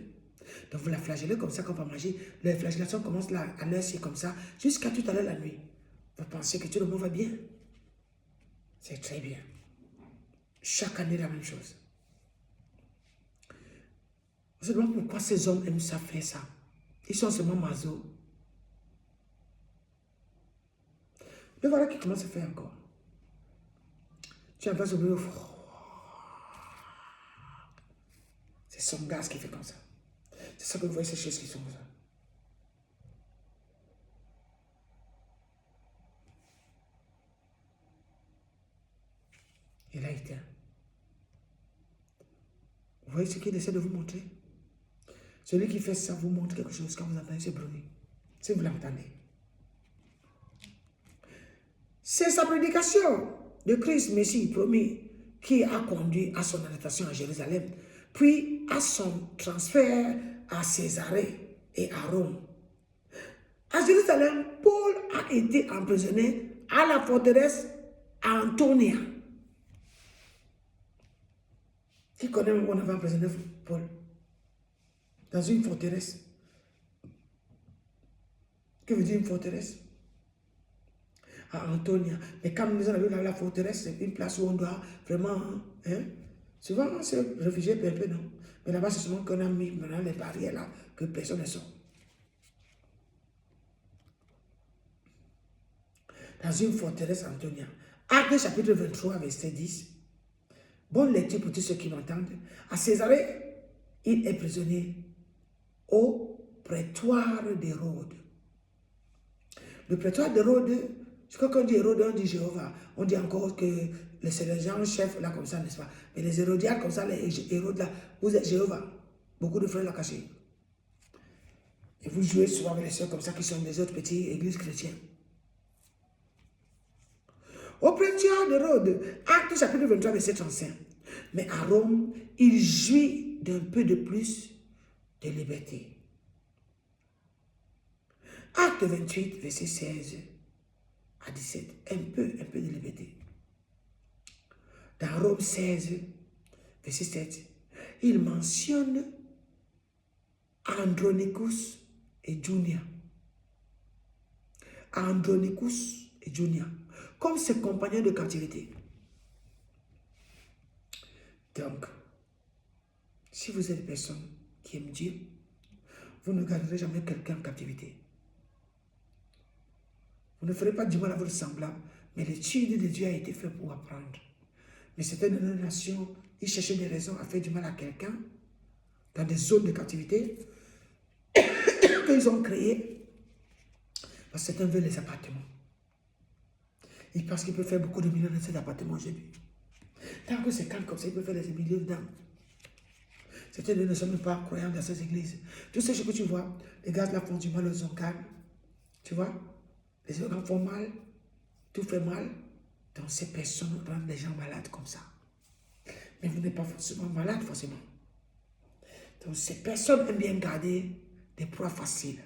Donc vous la flagellez comme ça quand on va manger. La flagellation commence là, à l'heure, c'est comme ça, jusqu'à tout à l'heure la nuit. Vous pensez que tout le monde va bien? C'est très bien. Chaque année, la même chose. Vous savez pourquoi ces hommes aiment ça faire ça? Ils sont seulement maso. Mais voilà qui commence à faire encore. Tu as pas oublié. C'est son gaz qui fait comme ça. C'est ça que vous voyez ces choses qui sont comme ça. Il a éteint. Vous voyez ce qu'il essaie de vous montrer? Celui qui fait ça vous montre quelque chose quand vous entendez ce bruit. Si vous l'entendez. C'est sa prédication de Christ Messie promis qui a conduit à son arrestation à Jérusalem, puis à son transfert à Césarée et à Rome. À Jérusalem, Paul a été emprisonné à la forteresse Antonia. Qui connaît où on avait emprisonné Paul? Dans une forteresse. Que veut dire une forteresse? À Antonia. Mais quand nous allons dans la forteresse, c'est une place où on doit vraiment... Hein, souvent, on se réfugie un peu, non? Mais là-bas, c'est seulement qu'on a mis maintenant les barrières là, que personne ne sort. Dans une forteresse Antonia. Acte chapitre 23, verset 10. Bonne lecture pour tous ceux qui m'entendent. À Césarée, il est prisonnier au prétoire d'Hérode. Le prétoire d'Hérode, Quand on dit Hérode, on dit Jéhovah. On dit encore que c'est les gens chefs là comme ça, n'est-ce pas? Mais les Hérodiades comme ça, les Hérodes là, vous êtes Jéhovah. Beaucoup de frères l'ont caché. Et vous jouez souvent avec les soeurs comme ça qui sont des autres petites églises chrétiennes. Au printemps de Rhodes, Acte chapitre 23, verset 35. Mais à Rome, il jouit d'un peu de plus de liberté. Acte 28, verset 16 à 17. Un peu de liberté. Dans Rome 16, verset 7, il mentionne Andronicus et Junia. Andronicus et Junia, comme ses compagnons de captivité. Donc, si vous êtes une personne qui aime Dieu, vous ne garderez jamais quelqu'un en captivité. Vous ne ferez pas du mal à votre semblable, mais l'étude de Dieu a été faite pour apprendre. Mais certaines de nos nations, ils cherchaient des raisons à faire du mal à quelqu'un dans des zones de captivité qu'ils ont créées. Parce que certains veulent les appartements. Ils pensent qu'ils peuvent faire beaucoup de millions dans ces appartements aujourd'hui. Tant que c'est calme comme ça, ils peuvent faire des millions d'âmes. Certains ne sont même pas croyants dans ces églises. Tout ce que tu vois, les gars là font du mal aux organes. Tu vois? Les organes font mal, tout fait mal. Donc ces personnes rendent les gens malades comme ça. Mais vous n'êtes pas forcément malade, forcément. Donc ces personnes aiment bien garder des proies faciles.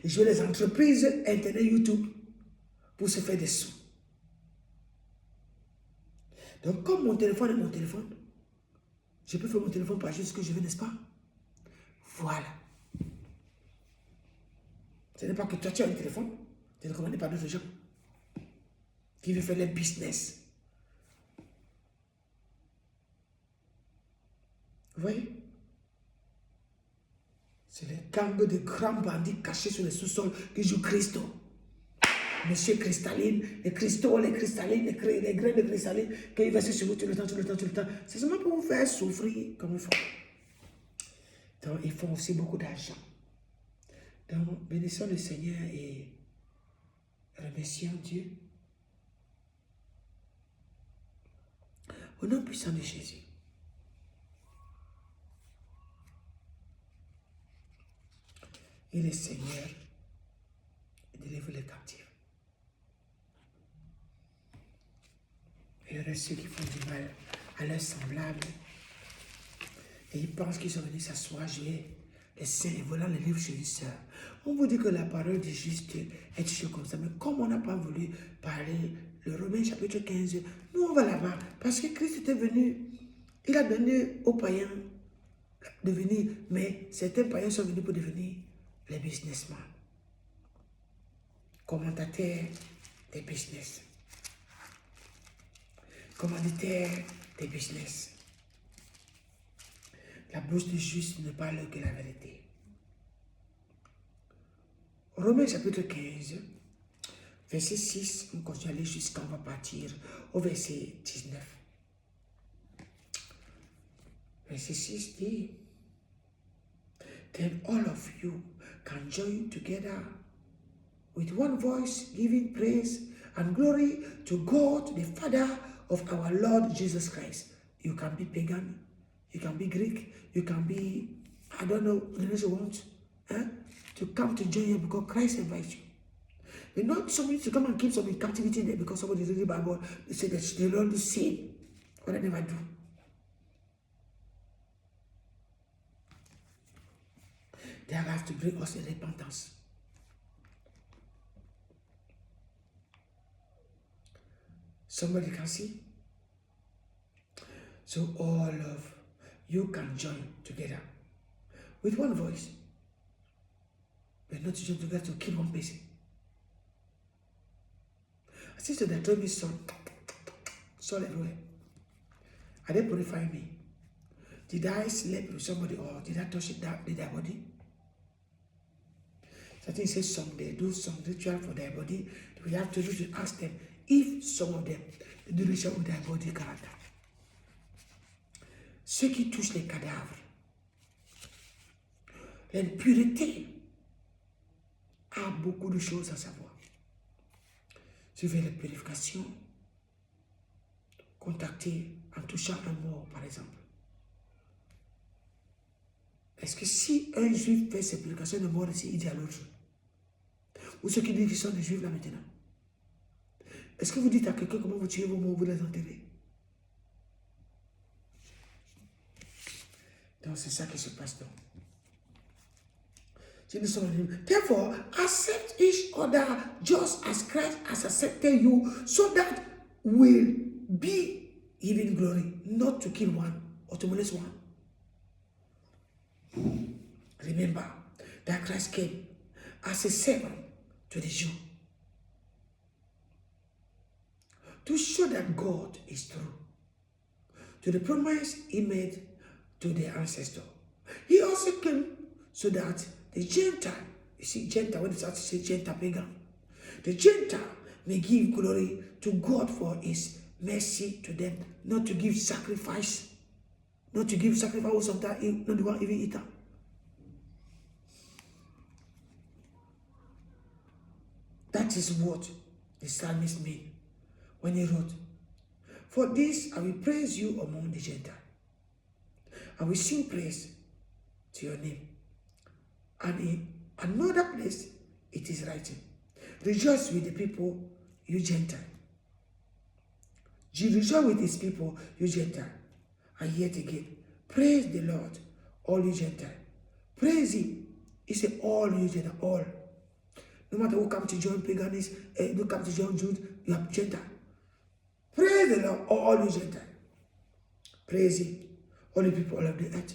Ils jouent les entreprises, Internet, YouTube, pour se faire des sous. Donc comme mon téléphone est mon téléphone, je peux faire mon téléphone pour acheter ce que je veux, n'est-ce pas? Voilà. Ce n'est pas que toi tu as un téléphone, tu es recommandé par d'autres gens qui veulent faire leur business. Vous voyez? C'est les gangs de grands bandits cachés sur les sous-sols qui jouent Christo. Monsieur Cristalline, les cristaux, les cristallines, les graines de cristalline, qu'ils versent sur vous tout le temps. C'est seulement pour vous faire souffrir comme il faut. Donc, ils font aussi beaucoup d'argent. Donc, bénissons le Seigneur et remercions Dieu. Au nom puissant de Jésus. Et le Seigneur délivre les captifs. Et il y a ceux qui font du mal à leurs semblables. Et ils pensent qu'ils sont venus s'asseoir, jouer les saints et volant les livres chérisseurs. On vous dit que la parole du juste est toujours comme ça. Mais comme on n'a pas voulu parler, le Romains chapitre 15, nous on va là-bas. Parce que Christ était venu, il a donné aux païens de venir. Mais certains païens sont venus pour devenir les businessmen. Commentateurs des business. Commanditaires des business. La bouche du juste ne parle que la vérité. Romains chapitre 15, verset 6, on continue à aller jusqu'à on va partir au verset 19. Verset 6 dit, then all of you can join together with one voice, giving praise and glory to God, the Father of our Lord Jesus Christ. You can be pagan, you can be Greek, you can be, I don't know, the you want to come to join you because Christ invites you. But not somebody to come and keep some in captivity there because somebody read the Bible, they say that they don't do sin, what they never do. They have to bring us in repentance. Somebody can see. So all of you can join together with one voice. But not to join together to kill one person. I see that told me salt everywhere. Are they purifying me? Did I sleep with somebody or did I touch their body? Certain say some they do some ritual for their body. We have to ask them if some of them do ritual with their body character. Ceux qui touchent les cadavres, l'impureté a beaucoup de choses à savoir. Tu veux la purification, contactez en touchant un mort, par exemple. Est-ce que si un juif fait ses purifications de mort ici, il dit à l'autre, ou ceux qui disent qu'ils sont des juifs là maintenant, est-ce que vous dites à quelqu'un comment vous tuez vos morts, vous les enterrez? Donc c'est ça qui se passe donc. Therefore, accept each other just as Christ has accepted you, so that will be even glory, not to kill one or to molest one. Remember that Christ came as a servant to the Jew to show that God is true to the promise he made to their ancestor. He also came so that the Gentile, you see, Gentile, when it starts to say Gentile pagan, the Gentile may give glory to God for his mercy to them, not to give sacrifice, not to give sacrifice, sometimes not the one even eat up. That is what the psalmist meant when he wrote, for this I will praise you among the Gentiles. I will sing praise to your name. And in another place, it is written, rejoice with the people, you Gentile. Rejoice with his people, you Gentile. And yet again, praise the Lord, all you Gentile. Praise him. He said, all you Gentile, all. No matter who come to join paganism, who come to join Jude, you are Gentile. Praise the Lord, all you Gentile. Praise him, all the people of the earth.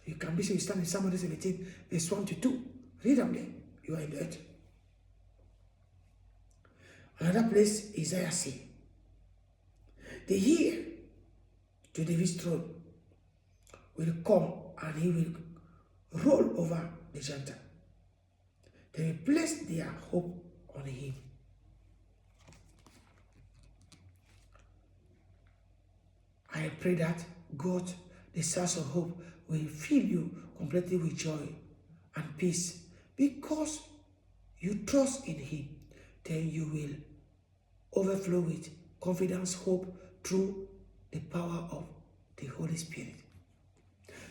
You can be sure you stand in Psalm 17, verse 1 to 2. Read them there. You are in the earth. Another place, Isaiah says, the heir to David's throne will come and he will roll over the Gentile. They will place their hope on him. I pray that God, the source of hope, will fill you completely with joy and peace because you trust in him. Then you will overflow with confidence, hope through the power of the Holy Spirit.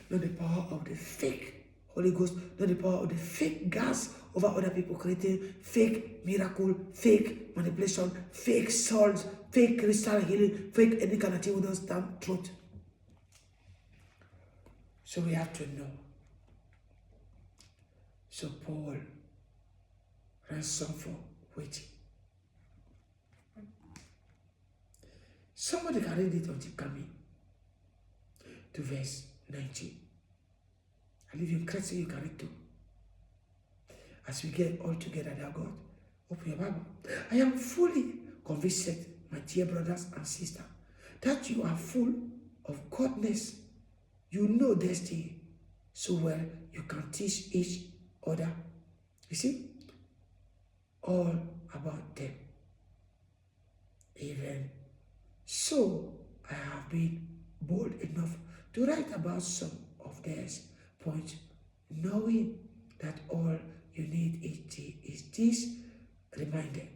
Not the power of the fake Holy Ghost, not the power of the fake gas over other people, creating fake miracle, fake manipulation, fake souls, fake crystal healing, fake any kind of thing. We don't stand truth. So we have to know. So Paul ransom for waiting. Somebody can read it until coming to verse 19. I leave you in Christ so you can read too. As we get all together, dear God, open your Bible. I am fully convinced, my dear brothers and sisters, that you are full of godness. You know destiny so well you can teach each other. You see? All about them. Even so, I have been bold enough to write about some of theirs point, knowing that all you need is this reminder.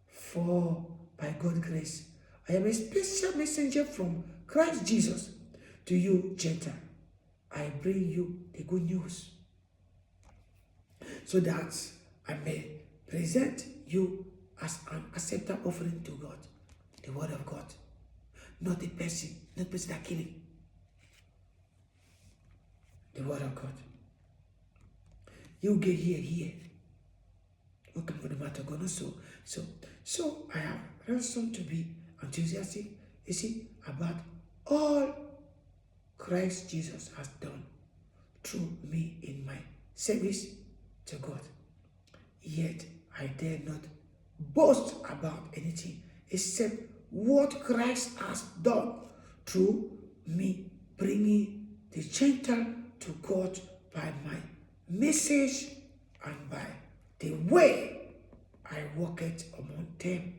For by God's grace, I am a special messenger from Christ Jesus to you, Gentile. I bring you the good news so that I may present you as an acceptable offering to God, the word of God, not the person, not the person that killing. The word of God. You get here. Welcome for the matter of God. So I have reason to be enthusiastic, you see, about all Christ Jesus has done through me in my service to God. Yet I dare not boast about anything except what Christ has done through me, bringing the Gentile to God by my message and by the way I walk it among them.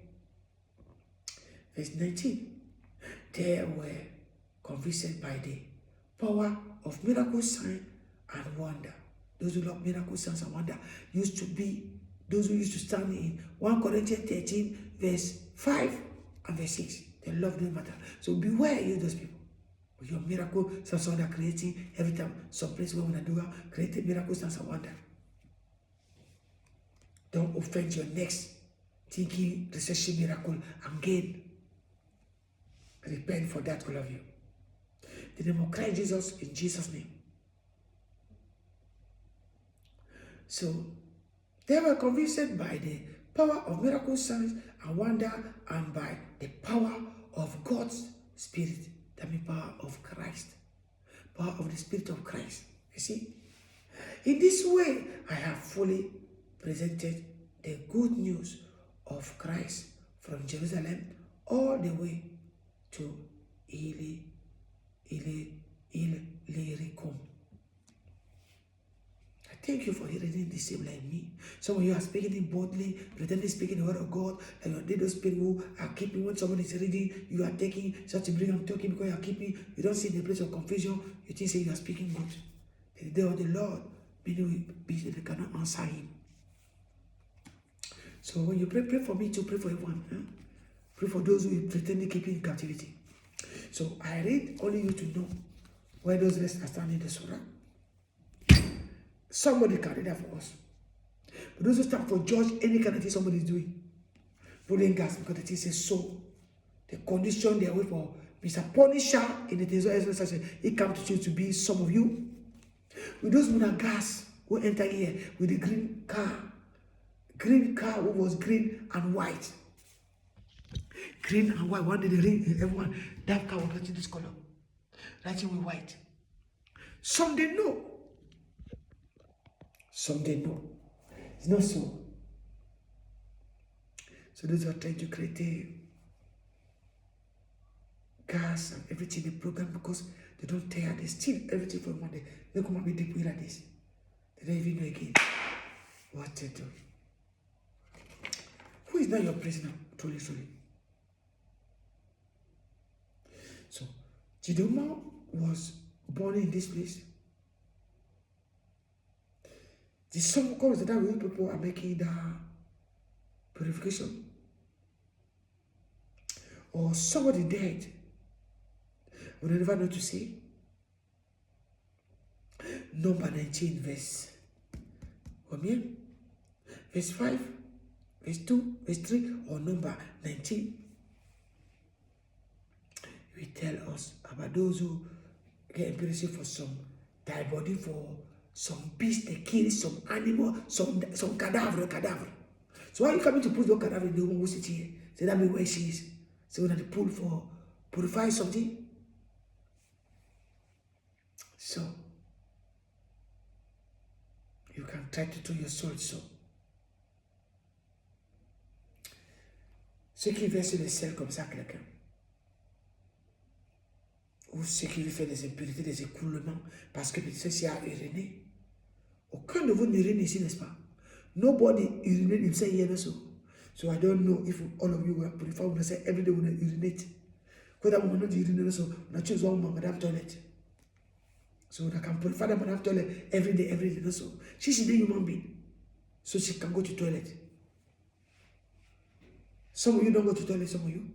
Verse 19. They were convinced by the power of miracle, sign, and wonder. Those who love miracle, signs, and wonder used to be Those who used to stand in 1 Corinthians 13, verse 5 and verse 6. Their love doesn't matter. So beware you those people. With your miracle, some sort of creating every time some place where we want to do create miracles and some wonder. Don't offend your next thinking recession miracle and gain. Repent for that, all of you. The name of Christ Jesus, in Jesus' name. So they were convinced by the power of miracle signs and wonder, and by the power of God's Spirit, that means power of Christ, power of the Spirit of Christ. You see, in this way, I have fully presented the good news of Christ from Jerusalem all the way to Illyricum. Thank you for hearing the same like me. Some of you are speaking it boldly, pretending speaking the word of God, and you are those people who are keeping when somebody is reading, you are taking such a bring and talking because you are keeping, you don't see the place of confusion, you think say you are speaking good. The day of the Lord, many will be they cannot answer him. So when you pray for me to pray for everyone. Pray for those who pretend keeping in captivity. So I read only you to know where those rest are standing in the surah. Somebody can read that for us. But those who stand for judge any kind of thing somebody is doing, pulling gas because the thing says so. The condition they are waiting for Mr. Punisher in the Tezo, he come to choose to be some of you. With those with gas who enter here with the green car who was green and white. Green and white. One day they ring everyone. That car was writing this color, writing with white. Some they know. Some they know. It's not so. So those who are trying to create a gas and everything, the program, because they don't tire, they steal everything from one day. They come and be deep like this. They don't even know again what to do. Who is now your prisoner? Truly. So Chidoma was born in this place. The some cause that way people are making the purification. Or somebody died. We don't ever know to say. Number 19, verse 5, verse 2, verse 3, or number 19. We tell us about those who get impurity for some die body, for some beast they kill, some animal, some cadaver. So why are you coming to put your cadaver in the woman who sits here? Say that be where she is. So when they pull for purify something. So you can try to do your soul so. Ce qui verse le sel comme ça quelqu'un. Ou ce qui lui fait des impuretés, des écoulements, parce que ceci a uriné. Aucun de vous n'urine ici, n'est-ce pas? Nobody urinate himself here also. So I don't know if all of you were purified when I say every day we urinate. Because that woman not urinate also, I choose one woman madam toilet. So I can purify that madam toilet every day also. She's a human being. So she can go to toilet. Some of you don't go to toilet, some of you.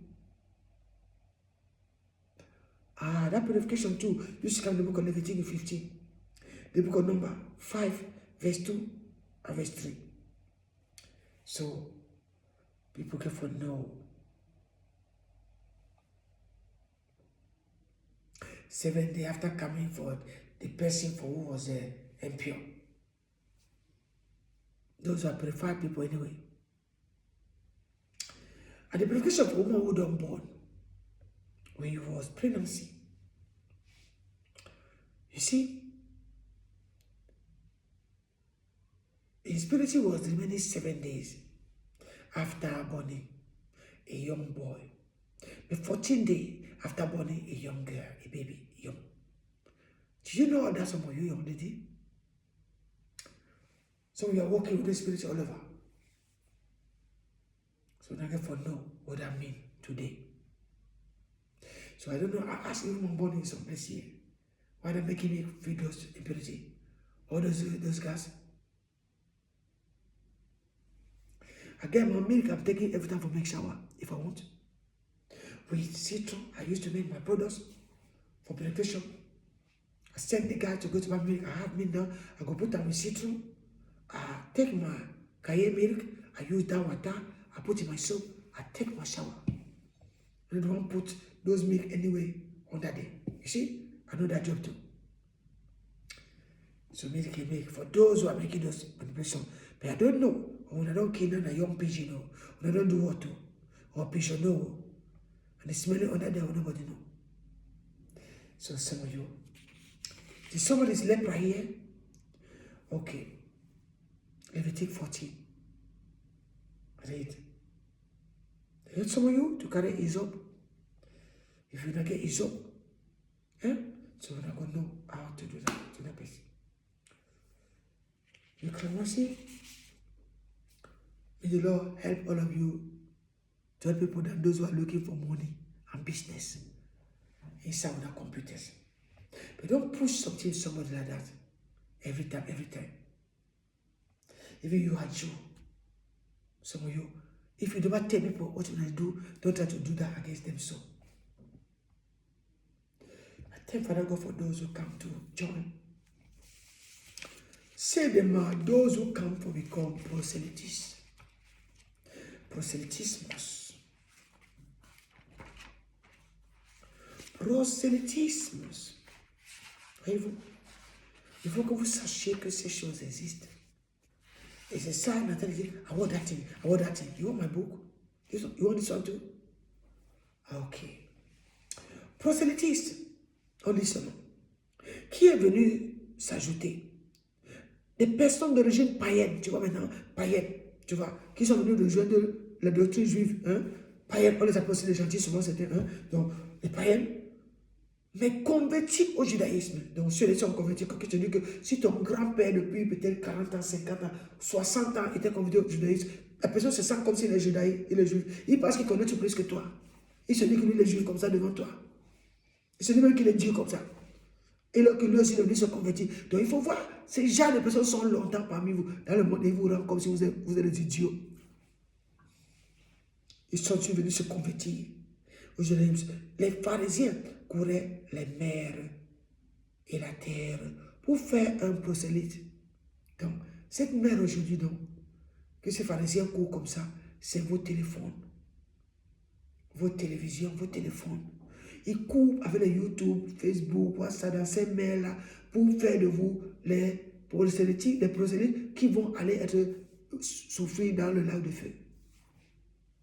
That purification too, you see in the book of Leviticus 15. The book of Number 5, verse 2 and verse 3. So, people careful know. 7 days after coming forward, the person for who was impure. Those are purified people anyway. And the purification of a woman who don't born, when you was pregnancy. You see, his purity was remaining 7 days after born a young boy. The 14 days after born a young girl, a baby, young. Did you know that some of you young lady? So you are working with the spirit all over. So now get for know what I mean today. So I don't know, I asked everyone born in some place here. Why they making me videos impurity? All those guys. I get my milk, I'm taking every time for make shower, if I want. With citron, I used to make my products for penetration. I send the guy to go to my milk, I have milk now, I go put them with citron, I take my Kaye milk, I use that water, I put in my soap, I take my shower. I don't put those milk anyway on that day. You see, I know that job too. So milk for those who are making those manipulations. But I don't know. When I don't kill a young pigeon, when I don't do what to, or pigeon, no. And the smelling under there, nobody know. So some of you, did somebody's leper here? Okay. Everything 14. Read. I want some of you to carry Aesop. If you don't get Aesop, so we're not going to know how to do that to that person. You can see. May the Lord help all of you to help people that those who are looking for money and business inside with their computers. But don't push something somebody like that every time. Even you are Jew. Some of you, if you never tell people what you're going to do, don't try to do that against them. So I thank Father God for those who come to join. Say them those who come to become proselytes. Prosélytismus. Prosélytismus. Voyez-vous, il faut que vous sachiez que ces choses existent. Et c'est ça, Nathalie dit, I want that thing, I want that thing. You want my book? You want this one too? Ok. Prosélytiste, on dit seulement. Qui est venu s'ajouter? Des personnes d'origine païenne, tu vois maintenant, païenne. Tu vois, qui sont venus rejoindre la doctrine juive, païenne, on les appelle aussi les gentils, souvent c'était, donc les païennes, mais convertis au judaïsme. Donc ceux qui sont convertis, quand je te dis que si ton grand-père depuis peut-être 40 ans, 50 ans, 60 ans était converti au judaïsme, la personne se sent comme s'il est judaïque, il est juif. Il pense qu'il connaît tout plus que toi. Il se dit que lui il est juif comme ça devant toi. Il se dit même qu'il est Dieu comme ça. Et là que lui aussi, lui se convertit. Donc il faut voir, ces gens de personnes sont longtemps parmi vous. Dans le monde, ils vous rendent comme si vous êtes des idiots. Ils sont venus se convertir. Aujourd'hui, les pharisiens couraient les mers et la terre pour faire un prosélyte. Donc, cette mer aujourd'hui, donc, que ces pharisiens courent comme ça, c'est vos téléphones, vos télévisions, vos téléphones. Ils courent avec les YouTube, Facebook, WhatsApp, dans ces mails-là, pour faire de vous les prosélytes qui vont aller être souffrir dans le lac de feu.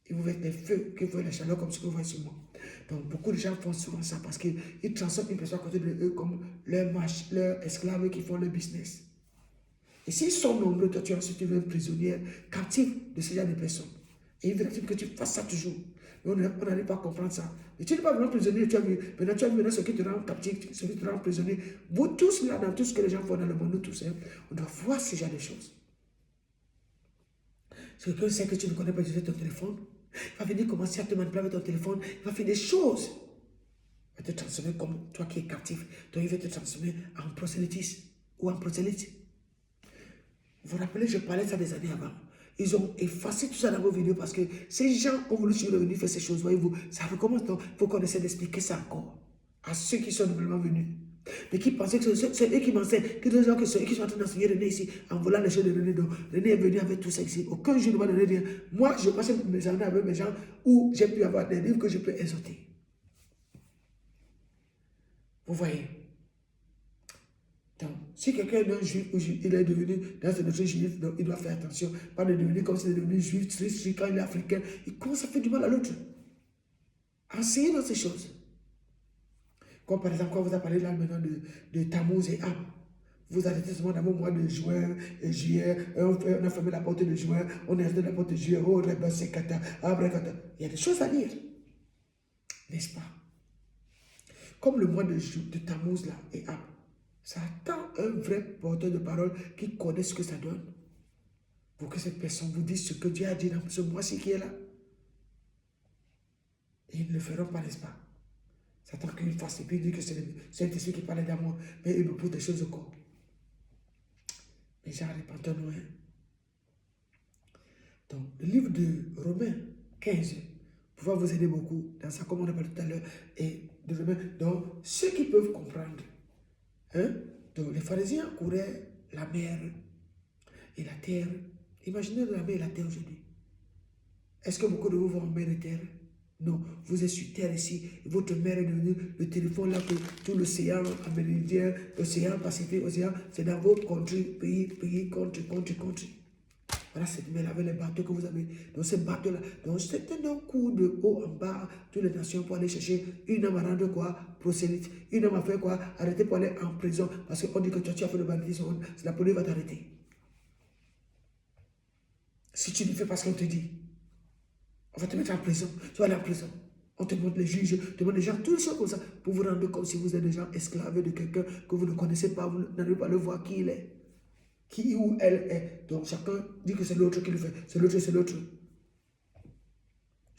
Ils vont être les feux qui font la chaleur comme ce que vous voyez sur moi. Donc beaucoup de gens font souvent ça parce qu'ils transforment une personne à côté de eux comme leur esclave qui font le business. Et s'ils sont nombreux, toi tu es ensuite une prisonnière captive de ce genre de personnes. Et il faudrait que tu fasses ça toujours. Mais on n'arrive pas à comprendre ça. Mais tu n'es pas vraiment prisonnier, tu as vu maintenant ce qui te rend captif, ce qui te rend prisonnier. Vous tous là, dans tout ce que les gens font dans le monde, nous tous, on doit voir ce genre de choses. Si quelqu'un sait que tu ne connais pas utiliser ton téléphone, il va venir commencer à te manipuler avec ton téléphone, il va faire des choses. Il va te transformer comme toi qui es captif. Donc il va te transformer en prosélyte ou en prosélyte. Vous vous rappelez, je parlais de ça des années avant. Ils ont effacé tout ça dans vos vidéos parce que ces gens ont voulu venir faire ces choses. Voyez-vous, ça recommence donc. Il faut qu'on essaie d'expliquer ça encore à ceux qui sont nouvellement venus. Mais qui pensaient que c'est eux qui m'enseignent, que c'est eux qui sont en train d'enseigner René ici, en volant les choses de René. Donc, René est venu avec tout ça ici. Aucun jour ne m'a donné rien. Moi, je passe mes années avec mes gens où j'ai pu avoir des livres que je peux exhorter. Vous voyez? Donc, si quelqu'un est un juif, il est devenu dans une autre juif, donc il doit faire attention, pas de devenir comme s'il est devenu juif, triste, quand il est africain, il commence à faire du mal à l'autre. Enseignez dans ces choses. Comme par exemple, quand vous avez parlé là maintenant de Tammuz et Ab, vous arrêtez seulement dans le mois de juin et juillet, on a fermé la porte de juin, on est resté dans la porte de juillet, oh, c'est kata, abrakata. Il y a des choses à dire, n'est-ce pas? Comme le mois de Tammuz là et Ab. Ça attend un vrai porteur de parole qui connaît ce que ça donne. Pour que cette personne vous dise ce que Dieu a dit dans ce mois-ci qui est là. Et ils ne le feront pas, n'est-ce pas? Ça attend qu'il fasse et puis il dit que c'est le Saint-Esprit qui parle d'amour. Mais il me pose des choses au corps. Mais gens, répentons-nous. Donc, le livre de Romains 15 pouvoir vous aider beaucoup dans ça, comme on a parlé tout à l'heure, et de Romains. Donc, ceux qui peuvent comprendre, hein, donc les pharisiens couraient la mer et la terre. Imaginez la mer et la terre aujourd'hui. Est-ce que beaucoup de vous vont en mer et terre? Non, vous êtes sur terre ici. Votre mer est devenue le téléphone là que tout l'océan amérindien, l'océan Pacifique, l'océan, c'est dans vos country, pays, country. Voilà cette mer avec les bateaux que vous avez. Donc ces bateaux-là, donc c'est un coup de haut en bas, toutes les nations pour aller chercher une âme à rendre quoi? Prosélyte. Une âme à faire quoi? Arrêter pour aller en prison. Parce qu'on dit que tu as fait le banditisme, la police va t'arrêter. Si tu ne fais pas ce qu'on te dit, on va te mettre en prison. Tu vas aller en prison. On te montre les juges, on te montre les gens, toutes les choses comme ça, pour vous rendre comme si vous êtes des gens esclaves de quelqu'un que vous ne connaissez pas, vous n'arrivez pas à le voir qui il est. Qui ou elle est. Donc chacun dit que c'est l'autre qui le fait. C'est l'autre, c'est l'autre.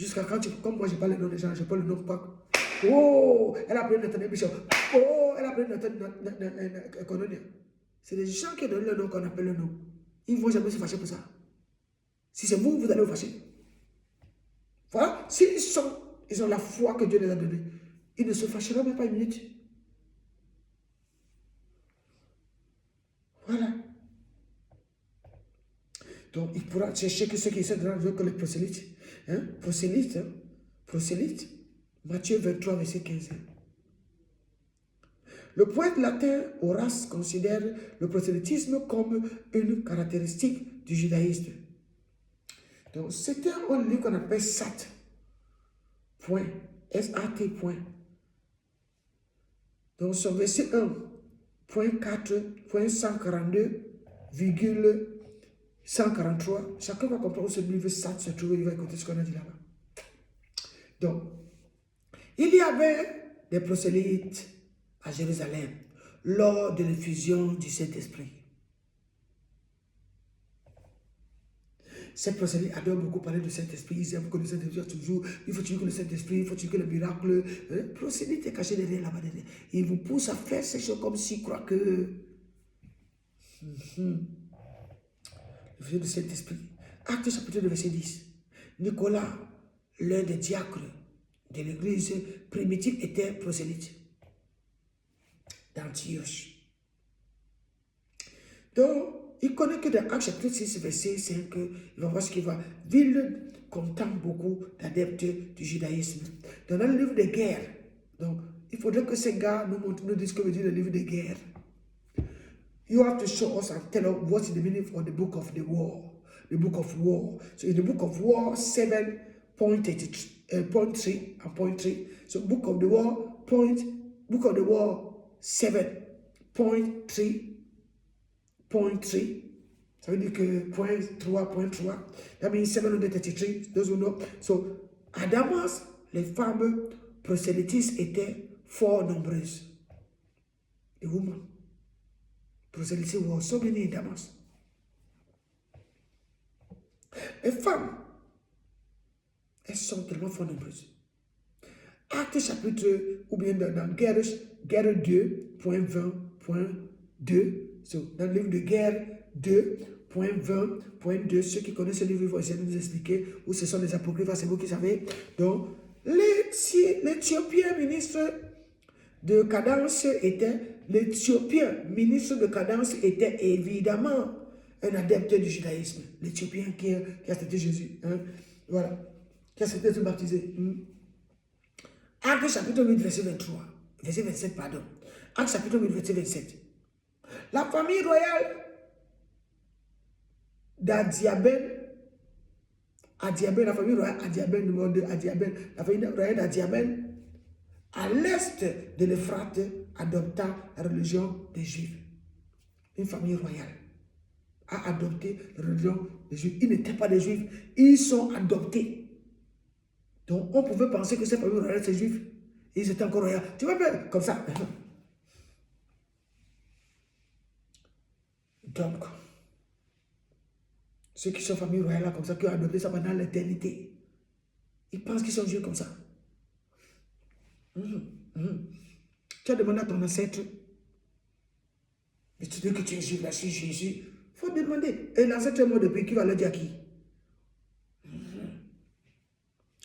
Jusqu'à quand comme moi, je parle le nom des gens, je parle le nom pas. Oh, elle a pris notre Bishop. Oh, elle a pris notre colonel. C'est les gens qui donnent le nom qu'on appelle le nom. Ils ne vont jamais se fâcher pour ça. Si c'est vous, vous allez vous fâcher. Voilà. Ils ont la foi que Dieu les a donnée. Ils ne se fâcheront même pas une minute. Voilà. Donc, il pourra chercher que ceux qui essaient de rendre que les prosélytes. Hein? Prosélyte. Matthieu 23, verset 15. Le poète latin Horace considère le prosélytisme comme une caractéristique du judaïsme. Donc, c'était un livre qu'on appelle SAT. S-A-T. Donc, son verset 1.4.142,143. Chacun va comprendre où ce livre SAT se trouve, il va écouter ce qu'on a dit là-bas. Donc, il y avait des prosélytes à Jérusalem lors de l'effusion du Saint-Esprit. Ces prosélytes adorent beaucoup parler du Saint-Esprit. Ils aiment que le Saint-Esprit toujours. Il faut tuer que le Saint-Esprit, il faut tuer que le miracle. Le prosélyte est caché derrière là-bas. Il vous pousse à faire ces choses comme s'il croit que l'effusion du Saint-Esprit. Acte chapitre 2, verset 10. Nicolas, l'un des diacres de l'église primitive, était prosélyte d'Antioche. Donc, il connaît que dans Acte chapitre 6, verset 5, il va voir ce qu'il va. Ville comptant beaucoup d'adeptes du judaïsme. Dans le livre des guerres, donc, il faudrait que ces gars nous disent ce que veut dire le livre des guerres. You have to show us and tell us what's the meaning for the book of the war. The book of war. So in the book of war 7.3 and point 3. So book of the war 7.3.3. Ça veut dire que point 3.3. That means 733. Those who know. So à Damas, les femmes prosélytistes étaient fort nombreuses. Les women. Prosélytistes were so many in Damas. Les femmes, elles sont tellement fort nombreuses. Acte chapitre, ou bien dans guerre 2.20.2, so, dans le livre de guerre 2.20.2, ceux qui connaissent ce livre vont essayer de nous expliquer où ce sont les apocryphes, c'est vous qui savez. Donc, l'Éthiopien ministre de Cadence était évidemment un adepte du judaïsme. L'Éthiopien qui a accepté Jésus. Hein? Voilà. Qui a accepté de se baptiser. Acte chapitre 8, verset 23. Verset 27, pardon. Acte chapitre 8, verset 27. La famille royale d'Adiabène, la famille royale Adiabène, numéro 2, Adiabène, la famille royale d'Adiabène, à l'est de l'Euphrate, adopta la religion des Juifs. Une famille royale a adopté la religion des Juifs. Ils n'étaient pas des Juifs, ils sont adoptés. Donc, on pouvait penser que ces familles royales, c'est Juifs. Ils étaient encore royaux. Tu vois bien, comme ça. Donc, ceux qui sont familles royales comme ça, qui ont adopté ça pendant l'éternité, ils pensent qu'ils sont Juifs comme ça. Tu as demandé à ton ancêtre, mais tu dis que tu es Juif, là, je suis Jésus. Il faut demander. Et l'ancêtre est mort depuis, qui va le dire à qui?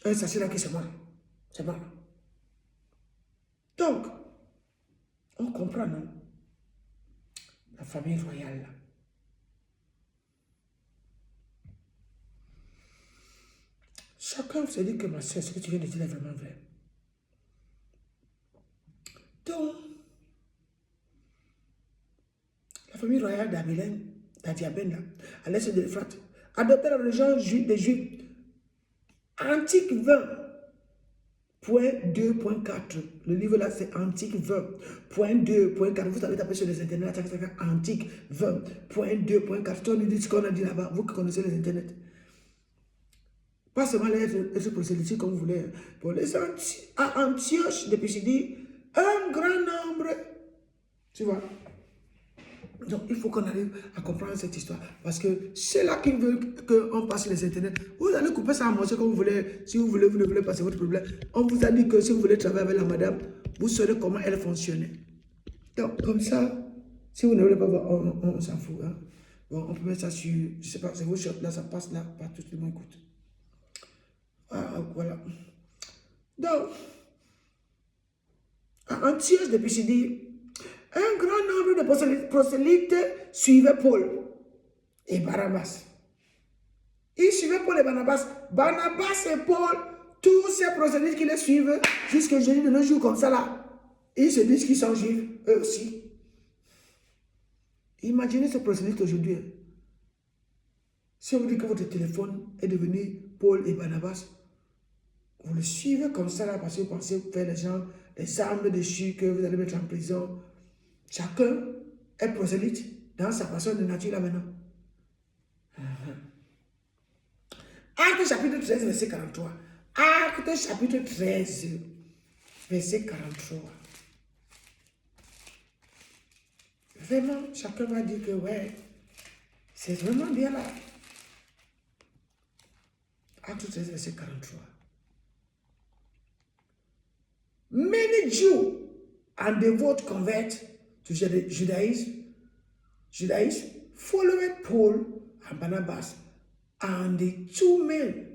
Un sachet là que c'est moi. C'est moi. Donc, on comprend, non? La famille royale, là. Chacun se dit que ma soeur, ce que tu viens de dire est vraiment vrai. Donc, la famille royale d'Abélène, d'Adiabène, là, à l'est de l'Euphrate, adoptait la religion des Juifs. Antique 20.2.4. Le livre là, c'est Antique 20.2.4. Vous allez taper sur les internets, Antique 20.2.4. Toi, nous dites ce qu'on a dit là-bas, vous qui connaissez les internets. Pas seulement les prosélytes comme vous voulez. Pour les à Antioche de Pisidie, un grand nombre. Tu vois? Donc, il faut qu'on arrive à comprendre cette histoire. Parce que ceux-là qui veulent qu'on passe les internets, vous allez couper ça à moitié comme vous voulez. Si vous voulez, vous ne voulez pas, c'est votre problème. On vous a dit que si vous voulez travailler avec la madame, vous saurez comment elle fonctionne. Donc, comme ça, si vous ne voulez pas voir, on s'en fout. Hein? Bon, on peut mettre ça sur, je ne sais pas, c'est vos shots, là, ça passe là, partout, tout le monde écoute. Ah, voilà. Donc, à Antioche de Pisidie, un grand nombre de prosélytes suivaient Paul et Barnabas. Ils suivaient Paul et Barnabas. Barnabas et Paul, tous ces prosélytes qui les suivent, jusqu'à Jésus de nos jours comme ça là, ils se disent qu'ils sont juifs, eux aussi. Imaginez ces prosélytes aujourd'hui. Si on vous dit que votre téléphone est devenu Paul et Barnabas, vous le suivez comme ça là parce que vous pensez faire les gens, des armes dessus que vous allez mettre en prison. Chacun est prosélyte dans sa façon de nature là maintenant. Acte chapitre 13, verset 43. Acte chapitre 13, verset 43. Vraiment, chacun va dire que ouais, c'est vraiment bien là. Acte 13, verset 43. Many Jews and devout converts to Judaism followed Paul and Barnabas, and the two men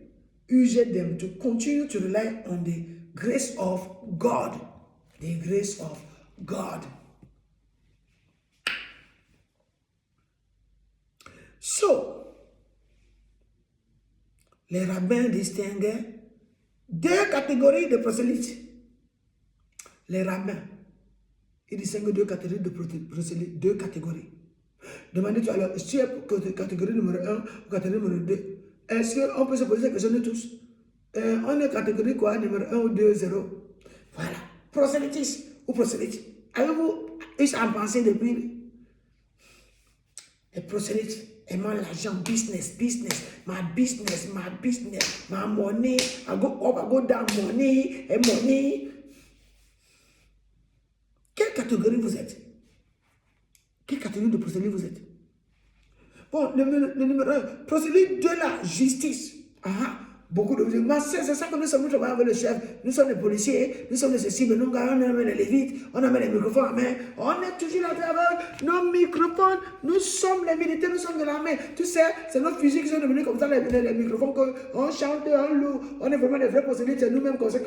urged them to continue to rely on the grace of God. The grace of God. So, les rabbins distinguaient deux catégories de prosélytes. Les rabbins, ils distinguent deux catégories de prosélytes, deux catégories. Demandez-toi alors, est-ce qu'il y a catégorie numéro 1 ou catégorie numéro 2? Est-ce qu'on peut se poser la question de tous? On est catégorie quoi? Numéro 1 ou 2, 0? Voilà. Prosélytisme ou prosélyte. Avez-vous eu ça en pensée depuis? Les prosélytes aimant l'argent, business, my business, my money, I go up, I go down, money, and money. Quelle catégorie vous êtes? Quelle catégorie de prosélyte vous êtes? Bon, le numéro 1, prosélyte de la justice. Ah, beaucoup de vous c'est ça que nous sommes, nous travaillons avec le chef, nous sommes les policiers, nous sommes les ceci, mais nous, on amène les lévites, on amène les microphones à main, on est toujours là avec nos microphones, nous sommes les militaires, nous sommes de la main. Tu sais, c'est nos fusils qui sont devenus comme ça, les microphones, on chante, on loue, on est vraiment des vrais prosélytes, c'est nous-mêmes comme ça,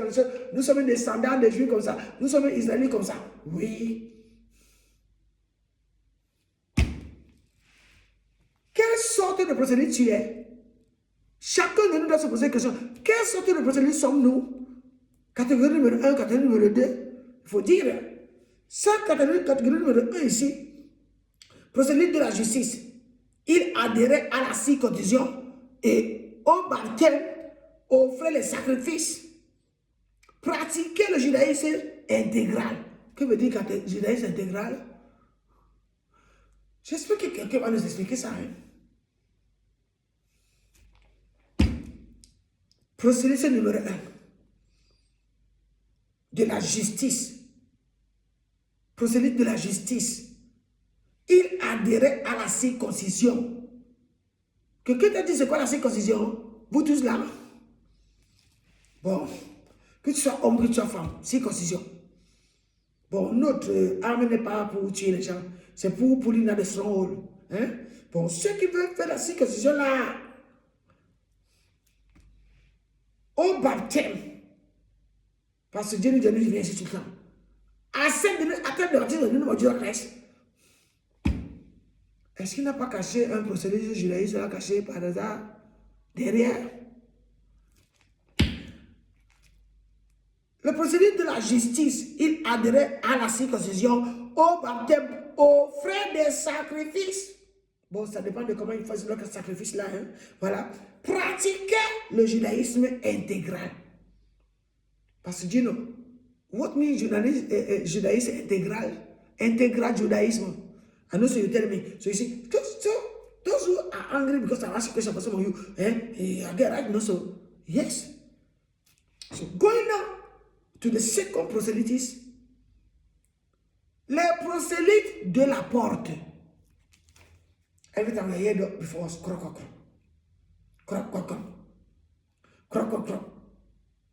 nous sommes des descendants des juifs comme ça, nous sommes des israélites comme ça. Oui. Quelle sorte de prosélyte tu es? Chacun de nous doit se poser la question. Quelle sorte de prosélyte sommes-nous? Catégorie numéro 1, catégorie numéro 2. Il faut dire, cette catégorie numéro 1 ici, prosélyte de la justice, il adhérait à la circoncision et au baptême, offrait les sacrifices, pratiquait le judaïsme intégral. Que veut dire le judaïsme intégral? J'espère que quelqu'un va nous expliquer ça. Hein? Prosélyte numéro 1. De la justice. Prosélyte de la justice. Il adhérait à la circoncision. Quelqu'un t'a dit c'est quoi la circoncision? Vous tous là? Bon. Que tu sois homme, que tu sois femme. Circoncision. Bon, notre arme n'est pas pour tuer les gens. C'est pour l'île de stronghold. Hein? Bon, ceux qui veulent faire la circoncision là, au baptême, parce que Dieu nous vient ici tout le temps, accepte de rentrer dans le nom de Dieu Christ. Est-ce qu'il n'a pas caché un procédé judaïste, l'a caché par hasard derrière? Le procédé de la justice, il adhérait à la circoncision, au baptême, offrait des sacrifices. Bon, ça dépend de comment il faisait le sacrifice là. Hein. Voilà. Pratiquait le judaïsme intégral. Parce que Dieu, non. What means judaïsme intégral? Integral judaism. I know, so you tell me. So you see, those who are angry because I ask a question for some of you, I get right, no, so yes. So going now to the second proselytes, les prosélytes de la porte. Every time I hear that before, it's crock, crock, crock, crock, crock, crock, crock, crock.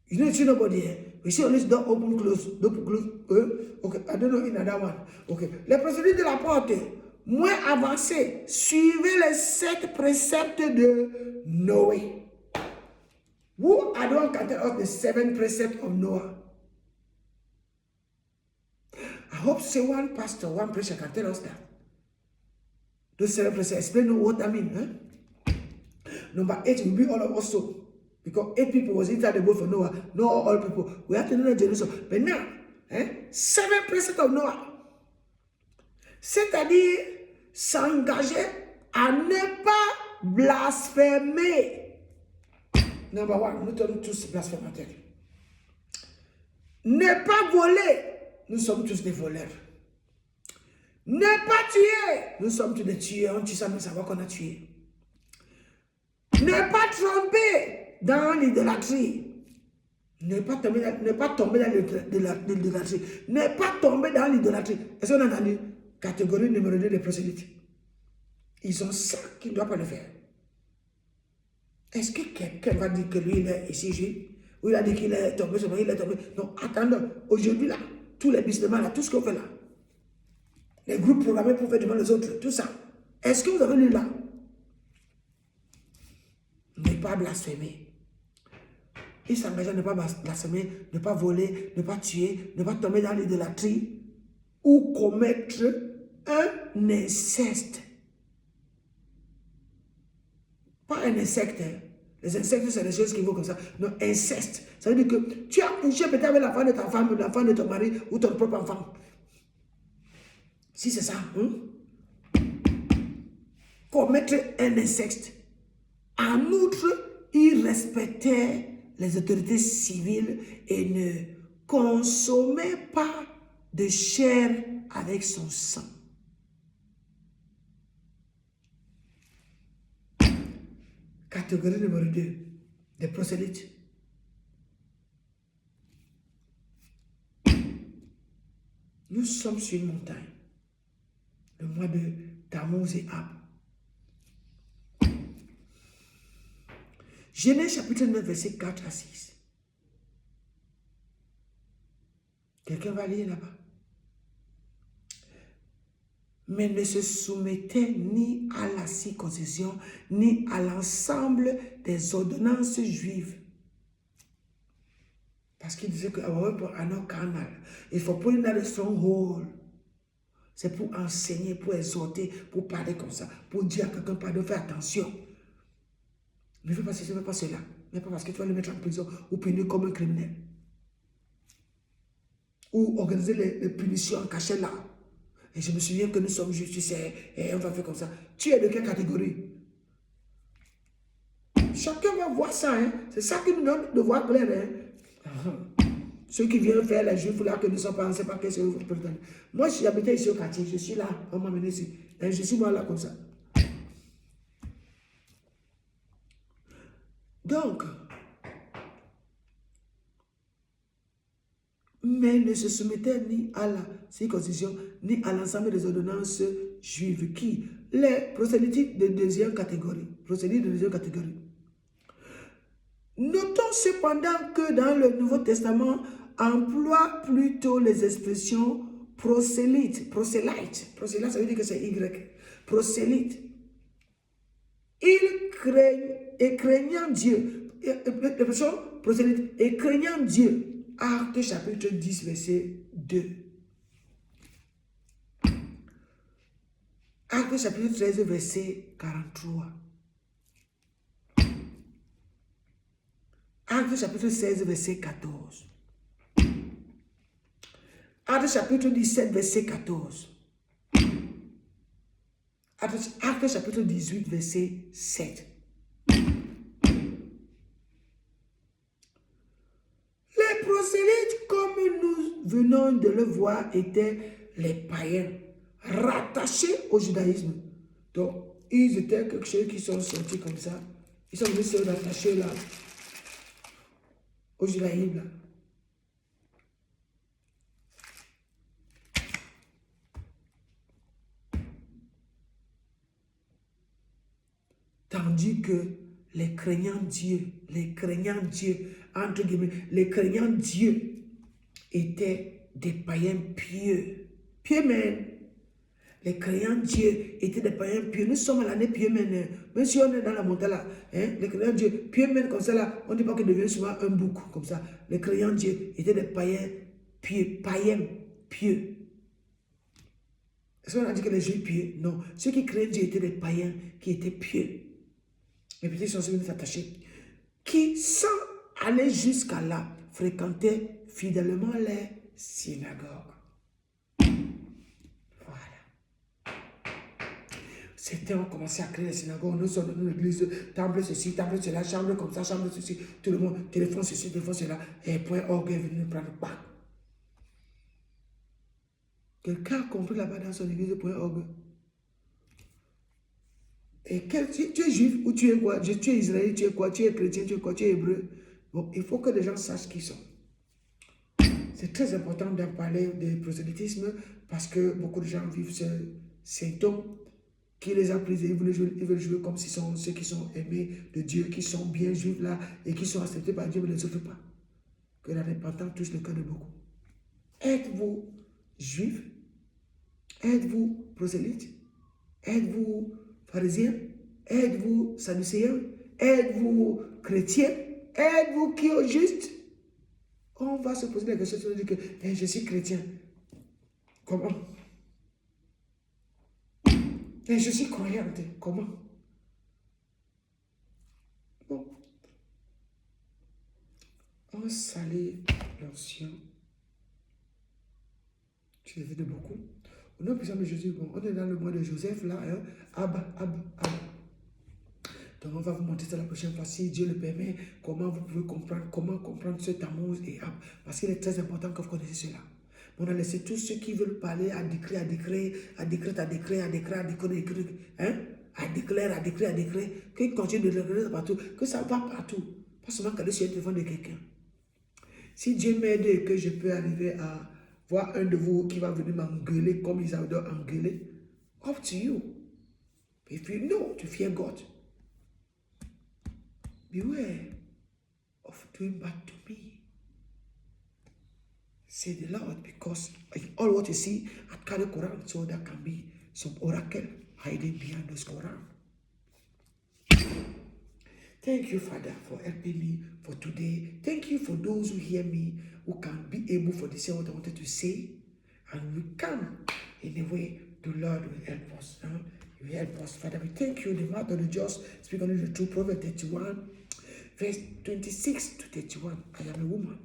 You don't see nobody here. We see only door open, close, okay, I don't know in another one. Okay, les prosélytes de la porte, moins avancés, suivez les 7 préceptes de Noé. Who are the one can tell us the 7 precepts of Noah? I hope say one pastor, one preacher can tell us that. Those 7 precepts, explain what I mean. Huh? Number 8 will be all of us so. Because 8 people was inside the boat for Noah. Not all people. We have to know Jerusalem. But now, 7 precepts of Noah. C'est-à-dire s'engager à ne pas blasphémer. Number 1, nous sommes tous blasphémateurs. Ne pas voler. Nous sommes tous des voleurs. Ne pas tuer. Nous sommes tous des tueurs. On tue sans même savoir qu'on a tué. Ne pas tromper dans l'idolâtrie. Ne pas tomber dans l'idolâtrie. Ne pas tomber dans l'idolâtrie. Est-ce qu'on a entendu? Catégorie numéro 2 des prosélytes. Ils ont ça qu'ils ne doivent pas le faire. Est-ce que quelqu'un va dire que lui, il est ici juif? Ou il a dit qu'il est tombé sur moi, il est tombé. Non, attendons. Aujourd'hui, là, tous les businessmen, là, tout ce qu'on fait là, les groupes programmés pour faire du mal aux autres, tout ça. Est-ce que vous avez lu là? Ne pas blasphémer. Il s'engage à ne pas blasphémer, ne pas voler, ne pas tuer, ne pas tomber dans l'idolâtrie ou commettre un inceste. Pas un insecte. Hein. Les insectes, c'est des choses qui vont comme ça. Non, inceste. Ça veut dire que tu as couché peut-être avec l'enfant de ta femme, l'enfant de ton mari ou ton propre enfant. Si c'est ça, commettre un inceste. En outre, il respectait les autorités civiles et ne consommait pas de chair avec son sang. Catégorie numéro 2 des prosélytes. Nous sommes sur une montagne, le mois de Tammuz et Ab. Genèse chapitre 9, verset 4 à 6. Quelqu'un va lire là-bas. Mais ne se soumettait ni à la circoncision, ni à l'ensemble des ordonnances juives. Parce qu'il disait qu'avoir un autre canal, il faut put in a stronghold. C'est pour enseigner, pour exhorter, pour parler comme ça, pour dire à quelqu'un, pardon, fais attention. Ne fais pas ceci, ne fais pas cela. Mais pas parce que tu vas le mettre en prison ou punir comme un criminel. Ou organiser les punitions en cachet là. Et je me souviens que nous sommes juifs, tu sais, et on va faire comme ça. Tu es de quelle catégorie? Chacun va voir ça, hein. C'est ça qui nous donne de voir clair, hein. Ceux qui viennent faire les juifs là, que nous ne sommes pas, on ne sait pas qu'est-ce que vous prétendez. Moi, j'habitais ici au quartier, je suis là, on m'a amené ici. Et je suis moi là comme ça. Donc, mais ne se soumettait ni à la circoncision, ni à l'ensemble des ordonnances juives. Qui? Les prosélytes de deuxième catégorie. Prosélytes de deuxième catégorie. Notons cependant que dans le Nouveau Testament, emploie plutôt les expressions prosélyte. Prosélyte. Prosélyte, ça veut dire que c'est Y. Prosélyte. Il craignant Dieu. L'expression prosélyte et craignant Dieu. Actes chapitre 10, verset 2. Actes chapitre 13, verset 43. Actes chapitre 16, verset 14. Actes chapitre 17, verset 14. Actes chapitre 18, verset 7. Les prosélytes, comme nous venons de le voir, étaient les païens rattachés au judaïsme. Donc, ils étaient quelque chose qui sont sortis comme ça. Ils sont venus se rattacher là, au judaïsme. Là. Tandis que les craignants Dieu, entre guillemets, les craignants Dieu étaient des païens pieux. Pieux, même. Les craignants Dieu étaient des païens pieux. Nous sommes à l'année pieux, même si on est dans la montagne là, hein, les craignants Dieu, pieux, même comme ça là, on ne dit pas qu'il devient souvent un bouc, comme ça. Les craignants Dieu étaient des païens pieux, Est-ce qu'on a dit que les juifs pieux? Non. Ceux qui craignent Dieu étaient des païens qui étaient pieux. Les petits sont venus s'attacher. Qui, sans aller jusqu'à là, fréquentaient fidèlement les synagogues. Voilà. Certains ont commencé à créer les synagogues. Nous sommes dans l'église, temple ceci, temple cela, chambre comme ça, chambre ceci. Tout le monde, téléphone ceci, téléphone cela. Et point orgue est venu nous prendre pas. Quelqu'un a compris là-bas dans son église, point orgue. Et tu es juif ou tu es quoi? Tu es israélien, tu es quoi? Tu es chrétien, tu es quoi? Tu es hébreu. Bon, il faut que les gens sachent qui sont. C'est très important d'en parler du prosélytisme parce que beaucoup de gens vivent ce symptôme qui les a pris. Ils veulent jouer comme s'ils sont ceux qui sont aimés de Dieu, qui sont bien juifs là et qui sont acceptés par Dieu, mais ne les souffrent pas. Que la repentance touche le cœur de beaucoup. Êtes-vous juif? Êtes-vous prosélyte? Êtes-vous pharisien? Êtes-vous sadducéen? Êtes-vous chrétien? Êtes-vous qui est juste? On va se poser la question, on dit que je suis chrétien. Comment? Je suis croyante. Comment? Bon. On salue l'ancien. Tu l'as vu de beaucoup. Au nom puissant de Jésus, bon, on est dans le mois de Joseph, là, hein? Abba. Donc, on va vous montrer ça la prochaine fois, si Dieu le permet, comment vous pouvez comprendre, ce Tammuz et Ab. Parce qu'il est très important que vous connaissiez cela. On a laissé tous ceux qui veulent parler à décret, qu'ils continuent de déclarer partout, que ça va partout. Pas seulement caler sur le téléphone de quelqu'un. Si Dieu m'aide et que je peux arriver à voir un de vous qui va venir m'engueuler comme ils adorent engueuler, up to you. If you know to fear God, beware of doing bad to me. Say the Lord, because all what you see at carry Quran, so there can be some oracle hiding behind those Quran. Thank you, Father, for helping me for today. Thank you for those who hear me, who can be able for to say what I wanted to say. And we come in a way the Lord will help us. He will help us, Father. We thank you. The mouth of the just speak only the truth. Proverbs 31, verse 26 to 31. I am a woman.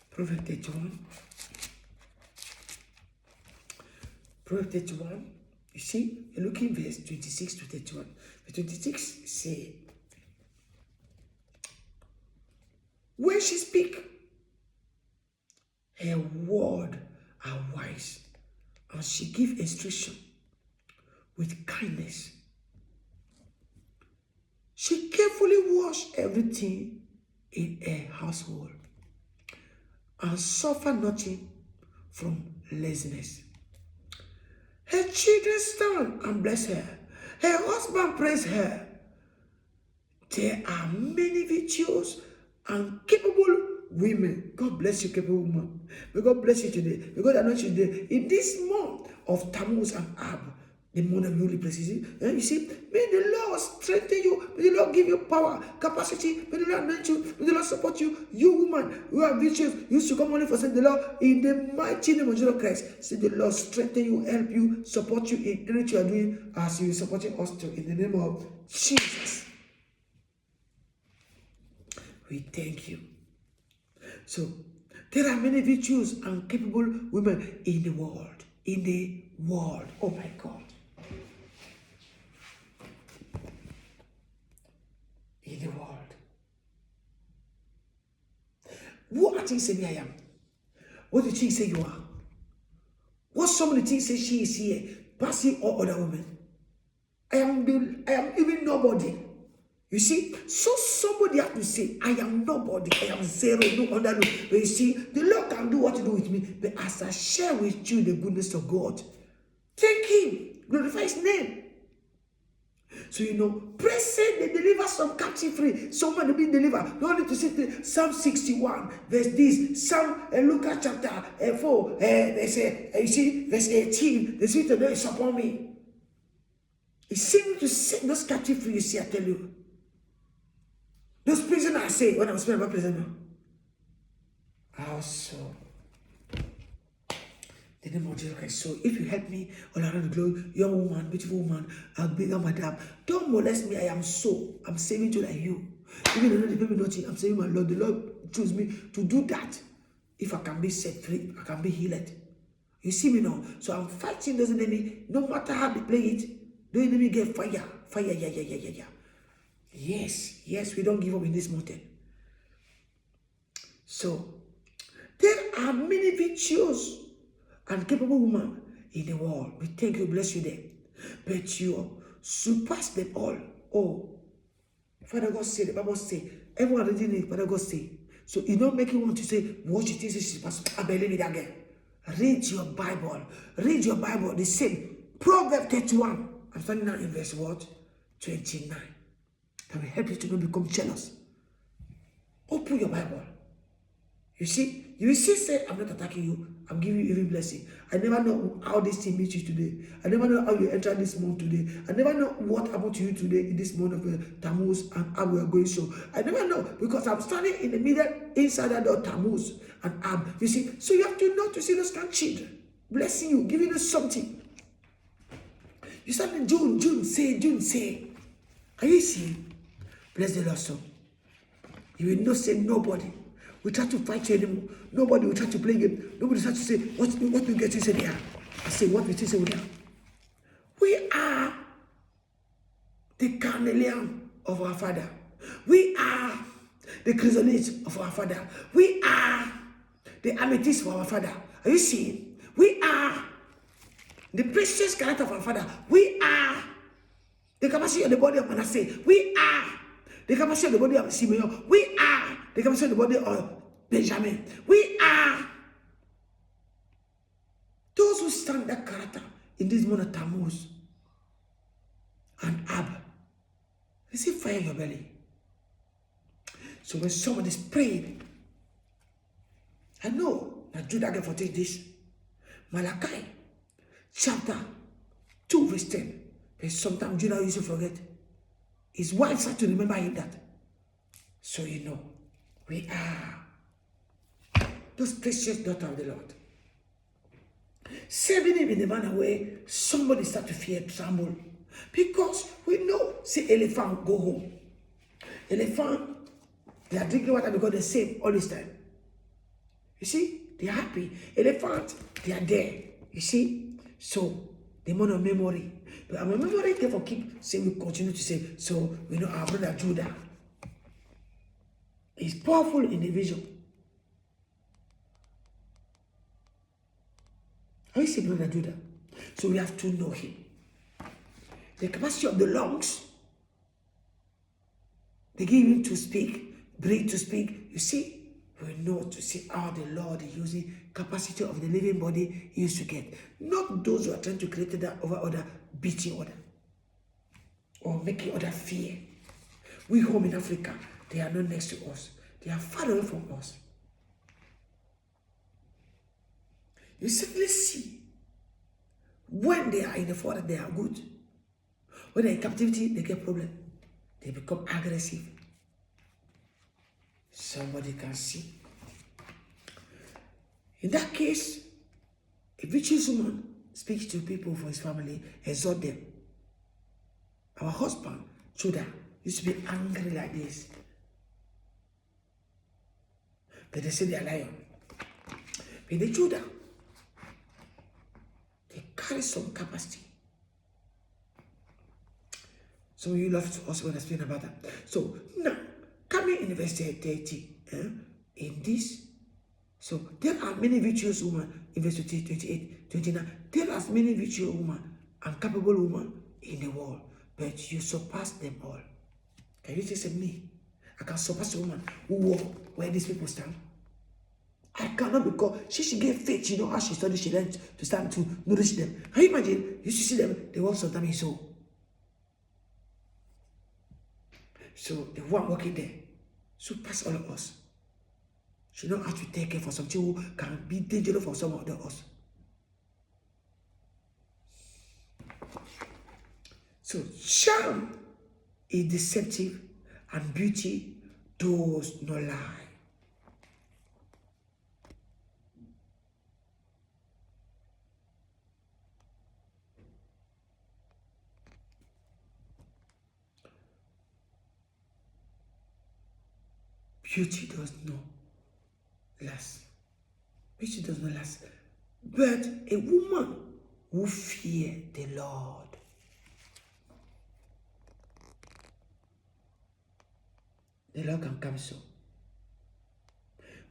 Proverbs 31. Proverbs 31. You see, you're looking verse 26 to 31. Verse 26 say, when she speak, her word are wise, and she give instruction with kindness. She carefully wash everything in her household and suffer nothing from laziness. Her children stand and bless her. Her husband praise her. There are many virtuous and capable women. God bless you, capable woman. May God bless you today. May God anoint you today. In this month of Tammuz and Ab, The more that you only places it. And you see, may the Lord strengthen you. May the Lord give you power, capacity. May the Lord anoint you. May the Lord support you. You woman who are virtuous, you should come only for saying the Lord in the mighty name of Jesus Christ. Say the Lord strengthen you, help you, support you in anything you are doing as you are supporting us too. In the name of Jesus. We thank you. So there are many virtuous and capable women in the world. In the world. Oh my God. In the world. What are things say I am? What do you think say you are? What somebody thinks say she is here, passing all other women? I am even nobody. You see, so somebody has to say, I am nobody, I am zero, no under no. But you see, the Lord can do what to do with me, but as I share with you the goodness of God, thank Him, glorify His name. So you know, praise say they deliver some captive free. Someone to be delivered. You need to see Psalm 61, verse this. Psalm Luke chapter 4, they say, you see, verse 18. The Spirit of God is upon me. He seemed to set those captive free. You see, I tell you, those prisoners I say when I was speaking about prisoner. Also, the name of Jesus Christ. So if you help me all around the globe, young woman, beautiful woman, bigger madam, don't molest me. I'm saving you like you. Even though the people nothing, I'm saving my Lord. The Lord chose me to do that. If I can be set free, I can be healed. You see me now. So I'm fighting those enemy. No matter how they play it, the enemy get fire. Fire, yeah. Yes, we don't give up in this mountain. So there are many virtues and capable women in the world. We thank you, bless you there. But you surpass them all. Oh, Father God said, the Bible say, everyone reading it, Father God say. So you don't make you want to say, what you think is possible. I believe it again. Read your Bible. Read your Bible. The same. Proverbs 31. I'm standing now in verse what? 29. That will help you to not become jealous. Open your Bible. You see, you will still say, I'm not attacking you. I'm giving you even blessing. I never know how this thing meets you today. I never know how you enter this month today. I never know what happened to you today in this month of Tammuz and how we are going. So I never know because I'm standing in the middle, inside that door, Tammuz and Ab. You see, so you have to know to see those kind of children blessing you, giving you something. You start in June, say. Are you seeing? Bless the Lord, so. You will not say nobody. We try to fight you anymore. Nobody will try to play game. Nobody will try to say, what we get to say there? I say, what we say there? We are the carnelian of our Father. We are the chrysolite of our Father. We are the amethyst of our Father. Are you seeing? We are the precious character of our Father. We are the capacity of the body of Manasseh. We are the capacity of the body of Simeon. We are the capacity of the body of Benjamin. We are those who stand that character in this month, Tammuz and Ab. Receive fire in your belly. So when somebody is praying, I know that Judah can take this. Malachi chapter 2 verse 10. But sometimes Judah used to forget. His wife had to remember him that. So you know, we are those precious daughters of the Lord. Serving him in a manner where somebody start to fear, tremble. Because we know, see elephant go home. Elephant, they are drinking water because they're safe all this time. You see, they are happy. Elephant, they are there. You see, so the amount of memory. But our memory therefore keep saying, we continue to say, so we know our brother Judah is powerful in the vision. How is he brother Judah? So we have to know him. The capacity of the lungs, they give him to speak, breathe to speak. You see, we know to see how the Lord is using capacity of the living body he used to get. Not those who are trying to create that over other, beating other, or making other fear. We home in Africa, they are not next to us. They are far away from us. You simply see When they are in the forest, they are good. When they're in captivity, they get problem. They become aggressive. Somebody can see. In that case, a virtuous woman speaks to people for his family, exhort them. Our husband, Judah, used to be angry like this. But they say they are lion. But the Judah, they carry some capacity. Some of you love to also explain about that. So now, coming in verse 30, in this, so there are many virtuous women in verse 28, 29. There are many virtuous women and capable women in the world, but you surpass them all. Can you just say me? I can surpass a woman who walk where these people stand. I cannot, because she gave faith. You know how she studied, she learned to stand to nourish them. Can you imagine? You should see them, they walk sometimes in soul. So the one working there surpass all of us. She knows how to take care for something who can be dangerous for some of us. So charm is deceptive and beauty does not lie. Beauty does not last. Beauty does not last. But a woman who fears the Lord, the Lord can come so.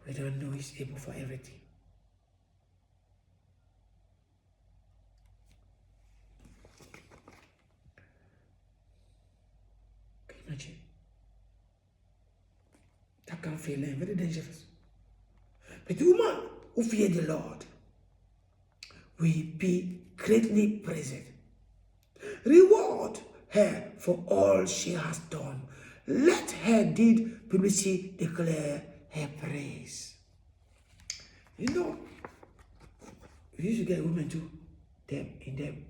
We don't know He's able for everything. Can you imagine? That can feel very dangerous. But the woman who fears the Lord will be greatly praised. Reward her for all she has done. Let her deed publicly declare her praise. You know, we used to get women too, them in them.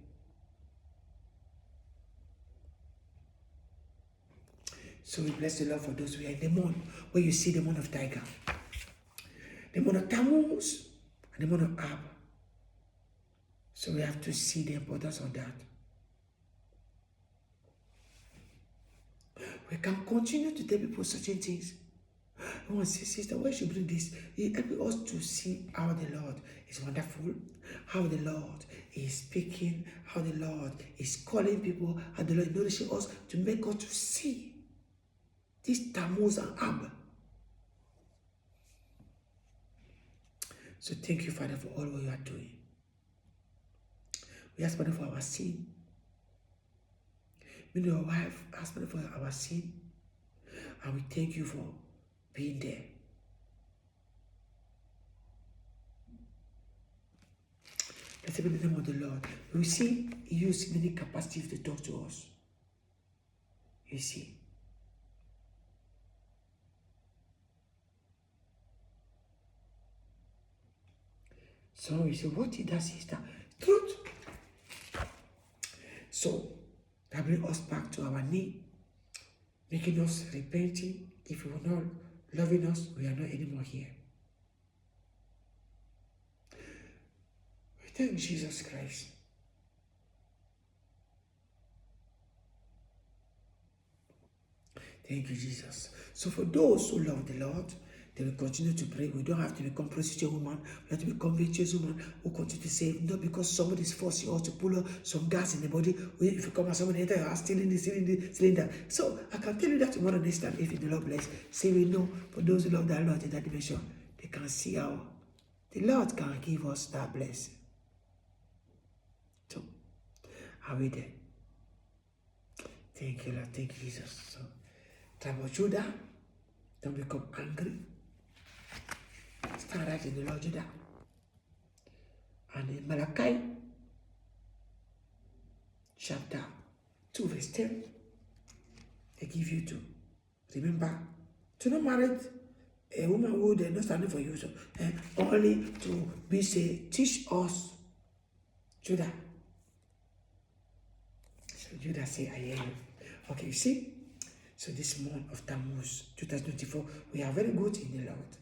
So we bless the Lord for those who are in the month where you see the month of Tiger, the month of Tammuz, and the month of Ab. So we have to see the importance of that. We can continue to tell people certain things. I want to say, sister, why should bring this? It helps us to see how the Lord is wonderful, how the Lord is speaking, how the Lord is calling people, how the Lord is nourishing us to make us to see this Tammuz and Ab. So thank you, Father, for all what you are doing. We ask, Father, for our sin. Me and your wife ask, Father, for our sin. And we thank you for being there. Blessed be the name of the Lord. We see He used many capacities to talk to us. You see. So you say, what is that, sister? Truth. So that brings us back to our need, making us repenting. If you are not loving us, we are not anymore here. We thank Jesus Christ. Thank you, Jesus. So for those who love the Lord, they will continue to pray. We don't have to become prostitute woman. We have to become virtuous woman who continue to save. Not because somebody is forcing us to pull up some gas in the body. If you come and somebody enter, you are stealing this, stealing that. So I can tell you that tomorrow next time, if the Lord bless, say we know for those who love the Lord in that dimension, they can see how the Lord can give us that blessing. So are we there? Thank you, Lord. Thank you, Jesus. So tribe of Judah, don't become angry. Stand right in the Lord Judah. And in Malachi chapter 2 verse 10, they give you to remember to not marry a woman who they're not standing for you, so only to be say, teach us, Judah, So Judah say, I hear you. Okay, you see? So this month of Tammuz, 2024, we are very good in the Lord.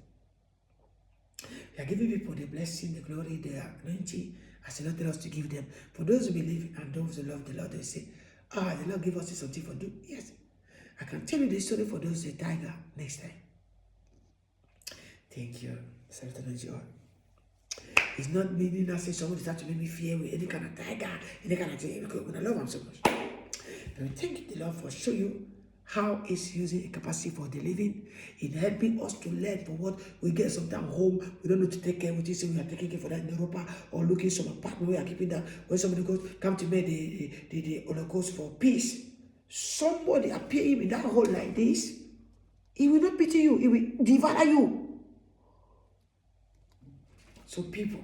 We are giving people the blessing, the glory, the anointing, as the Lord tells us to give them. For those who believe and those who love the Lord, they say, the Lord give us something for do. Yes. I can tell you the story for those the tiger next time. Thank you. It's not meaning that say someone start to make me fear with any kind of tiger, any kind of thing, because I love him so much. And thank the Lord for showing you how He's using a capacity for the living, in helping us to learn for what we get sometimes home. We don't know to take care of it. So we are taking care for that in Europa or looking some apartment. We are keeping that. When somebody goes, come to me, the Holocaust for peace. Somebody appear him in that hole like this. He will not pity you. He will devour you. So people,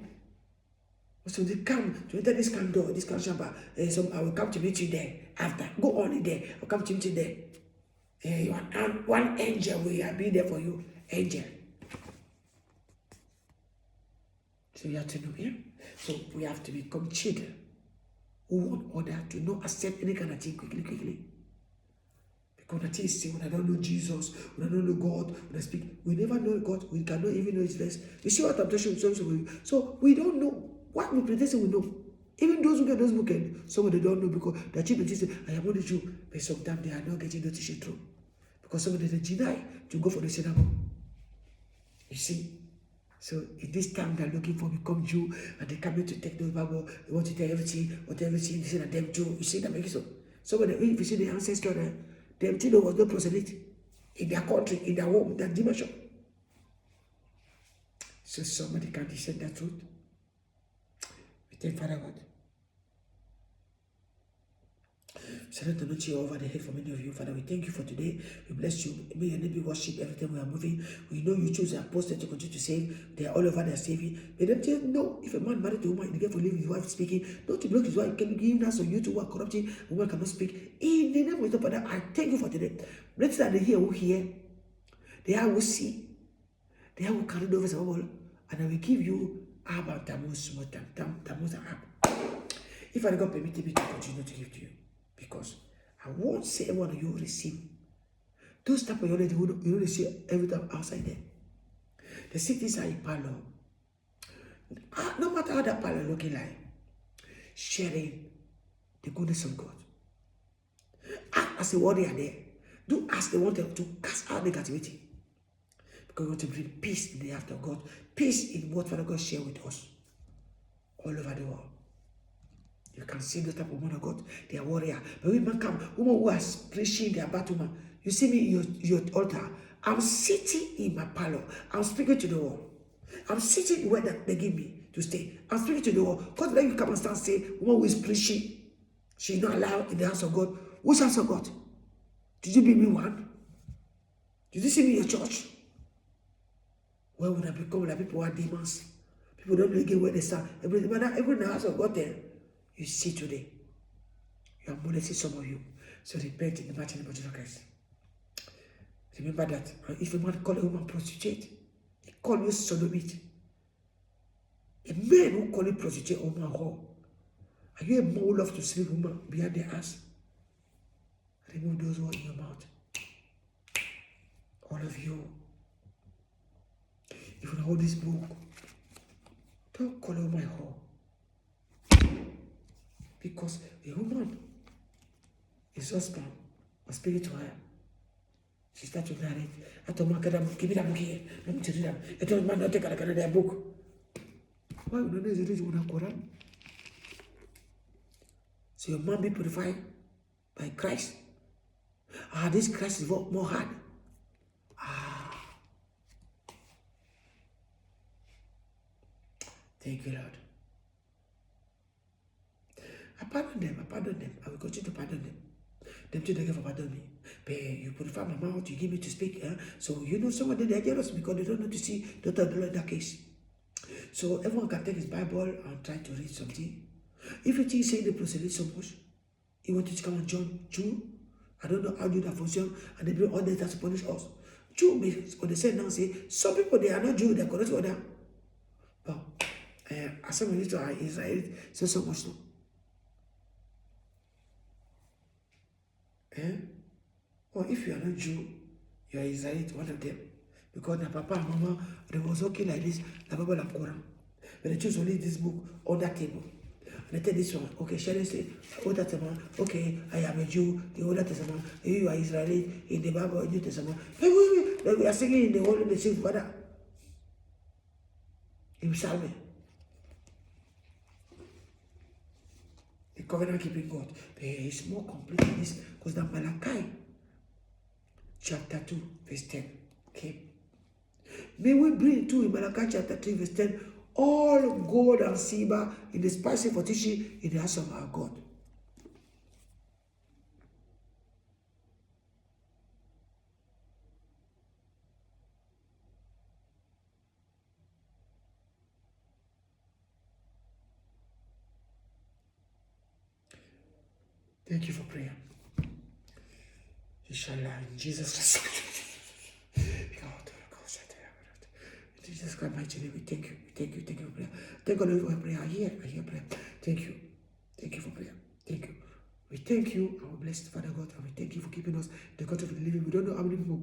so they come to enter this kind of door, this kind of chamber. So I will come to meet you there. After, go on there. I'll come to meet you there. One angel will be there for you. Angel. So you have to know him. So we have to become children who want order to not accept any kind of thing quickly. Because the thing is saying, when I don't know Jesus, when I don't know God, when I speak, we never know God, we cannot even know His best. You see what I'm talking about? So we don't know what we pretend we know. Even those who get those books, some of them don't know because the children say, I am not a Jew, but sometimes they are not getting the teaching through. Because some of them deny to go for the synagogue. You see? So in this time they're looking for become Jew and they come in to take those Bible, they want to tell everything, they say that them Jew. You see that making so. Some of them, if you see the ancestor, them children was no proselyte in their country, in their home, in their dimension. So somebody can discern the truth. We thank Father God. Silent anointing over the head for many of you, Father. We thank you for today. We bless you. May your name be worshipped every time we are moving. We know you choose the apostle to continue to save. They are all over their saving. May them tell no. If a man married to a woman, he get for leave his wife speaking, not to block his wife. Can you give us on you to work corrupting? A woman cannot speak. In the name of the Father, I thank you for today. Blessed are they here who hear. They are who see. They are who carry over the wall. And I will give you Abba Tammuz, Tammuz, Ab. If I God permit me to continue to give to you. Because I won't say one of you will receive. Those type of knowledge you don't receive every time outside there. The cities are in parlor. No matter how that parlor looking like, sharing the goodness of God. Act as a warrior there. Do as they want to cast out negativity. Because we want to bring peace in the heart of God. Peace in what Father God share with us. All over the world. You can see those type of women of God, they are warrior. But women come, women who are preaching their battle, man. You see me in your altar. I'm sitting in my parlor. I'm speaking to the wall. I'm sitting where they give me to stay. I'm speaking to the wall. Because when you come and stand say, woman who is preaching, she's not allowed in the house of God. Which house of God? Did you be me one? Did you see me in your church? Where would I become like people who are demons? People don't really get where they stand. Every in the house of God there. You see today, you are molesting some of you. So repent in the mighty name of Jesus Christ. Remember that if a man call a woman prostitute, he call you sodomite. A man who call you prostitute or woman whore. Are you a man who love to sleep with woman behind their ass? Remove those words in your mouth. All of you. If you hold this book, don't call a woman whore. Because a woman, his husband, was speaking to her. She started to narrate. I told my God, give me that book here. Let me tell you that. I told man, don't take that book. Why would not read the Quran? So your man be purified by Christ. This Christ is more hard. Thank you, Lord. I pardon them. I will continue to pardon them. Them too, they give pardon me. But you purify my mouth, you give me to speak. So you know some of them, they are jealous because they don't know to see Dr. Dolo in that case. So everyone can take his Bible and try to read something. If you think saying the proselyte so much, you want to come and join Jew, I don't know how you that function, and they bring all that to punish us. Jew may, what they say now, say, some people, they are not Jew, they are correct order. But as some of you to Israel, so much no. Eh? Or if you are not Jew, you are Israelite, one of them. Because the papa and mama, they was okay like this, the Bible and Quran. But they choose only this book on that table. And they tell this one, okay, Sharon say, Old Testament, okay, I am a Jew, the Old Testament, you are Israelite, in the Bible, New Testament. We are singing in the Holy the same Father. In Psalm. The covenant keeping God. But it's more complete than this. Because the Malachi chapter 2, verse 10 came. May we bring to in Malachi chapter 3, verse 10, all gold and silver in the spices for teaching in the house of our God. Thank you for prayer. Inshallah, in Jesus' Jesus Christ, mighty name, we thank you, thank you for prayer. Thank God for prayer. I hear prayer. Thank you for prayer. Thank you. We thank you, our blessed Father God, and we thank you for keeping us the God of the living. We don't know how many people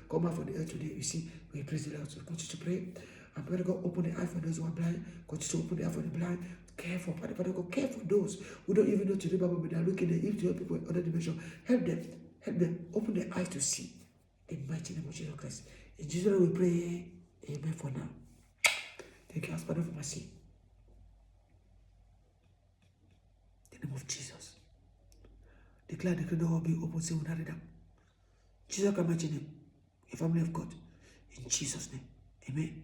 come out from the earth today. You see, we praise the Lord. So continue to pray. And Father God, open the eye for those who are blind. Continue to open the eye for the blind. Care for Father God, care for those who don't even know to the Bible, but they are looking at if to help people in other dimension. Help them. Open their eyes to see. In the mighty name of Jesus Christ. In Jesus' name we pray. Amen for now. Thank you, Father, for mercy. In the name of Jesus. Declare the door will be open, say, we'll not read them. Jesus, come, mighty name. A family of God. In Jesus' name. Amen.